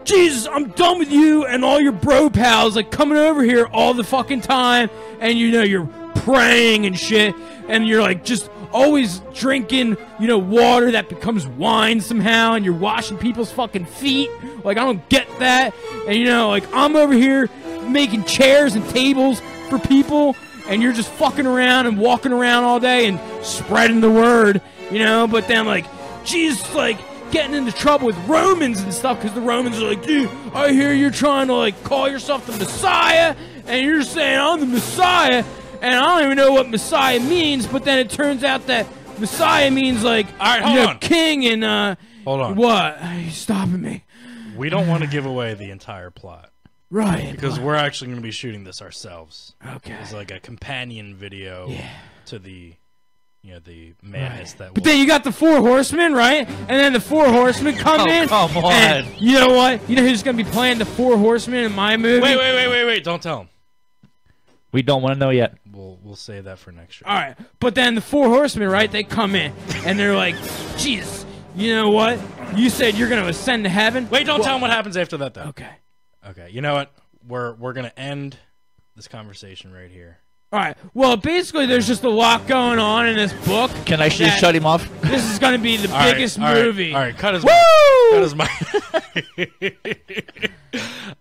S3: Jesus, I'm done with you and all your bro pals, like, coming over here all the fucking time, and, you're praying and shit, and you're, like, just always drinking, water that becomes wine somehow, and you're washing people's fucking feet. Like, I don't get that. And, like, I'm over here making chairs and tables for people, and you're just fucking around and walking around all day and spreading the word, But then, like, Jesus, like, getting into trouble with Romans and stuff, because the Romans are like, dude, I hear you're trying to, like, call yourself the Messiah, and you're saying I'm the Messiah, and I don't even know what Messiah means, but then it turns out that Messiah means, like,
S2: all right, hold on.
S3: king and,
S2: hold on.
S3: What? You're stopping me.
S2: We don't want to give away the entire plot.
S3: Right.
S2: Because we're actually going to be shooting this ourselves.
S3: Okay.
S2: It's like a companion video to the, the madness that.
S3: But then you got the four horsemen, right? And then the four horsemen come in.
S4: Come on.
S3: And you know what? You know who's going to be playing the four horsemen in my movie?
S2: Wait! Don't tell him.
S4: We don't want to know yet.
S2: We'll save that for next year.
S3: All right. But then the four horsemen, right? They come in and they're like, Jesus, you know what? You said you're going to ascend to heaven.
S2: Wait! Don't tell him what happens after that, though.
S3: Okay.
S2: Okay, you know what? We're gonna end this conversation right here.
S3: All right. Well, basically, there's just a lot going on in this book.
S4: Can I just shut him off?
S3: This is going to be the biggest movie.
S2: All right, cut his mic.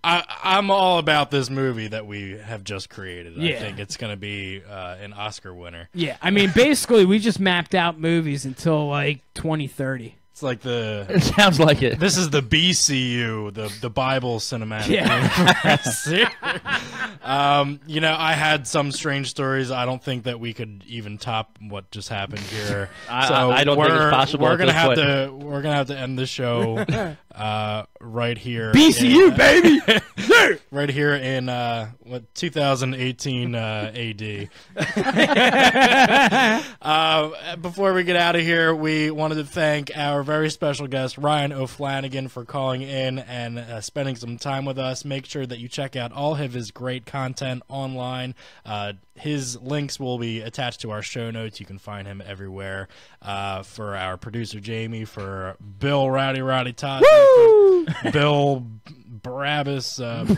S2: I'm all about this movie that we have just created.
S3: Yeah.
S2: I think it's going to be an Oscar winner.
S3: Yeah, I mean, basically, we just mapped out movies until like 2030.
S2: It's like
S4: It sounds like it.
S2: This is the BCU, the Bible cinematic universe. I had some strange stories. I don't think that we could even top what just happened here.
S4: I don't think it's possible.
S2: We're gonna have to end the show right here.
S3: BCU, baby,
S2: right here in 2018 AD. Before we get out of here, we wanted to thank our very special guest Ryan O'Flanagan for calling in and spending some time with us. Make sure that you check out all of his great content online. His links will be attached to our show notes. You can find him everywhere. For our producer Jamie, for Bill Rowdy Todd, Bill Barabbas,
S3: Billy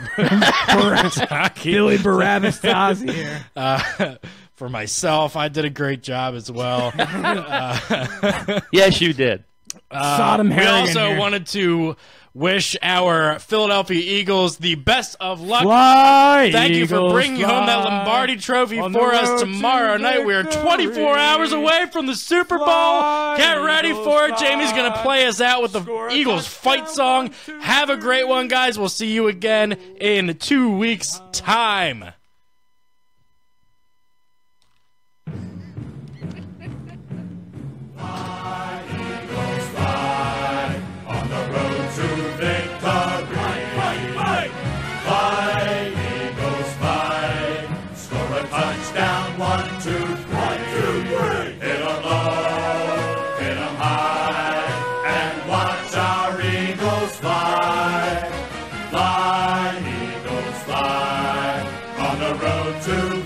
S3: Barabbas Tazzy here.
S2: For myself, I did a great job as well.
S4: Yes, you did.
S3: Sodom
S2: we
S3: Harrigan
S2: also
S3: here.
S2: wanted to wish our Philadelphia Eagles the best of luck.
S3: Fly,
S2: Thank you for
S3: Eagles,
S2: bringing home that
S3: fly.
S2: Lombardi trophy
S3: On
S2: for
S3: the
S2: us
S3: road
S2: tomorrow
S3: to
S2: night. We are 24
S3: victory.
S2: hours away from the Super Bowl.
S3: Fly,
S2: Get ready
S3: Eagles,
S2: for it.
S3: fly.
S2: Jamie's going to play us out with the
S3: Score a
S2: Eagles fight song.
S3: 1, 2,
S2: Have a great one, guys. We'll see you again in 2 weeks' time.
S8: road to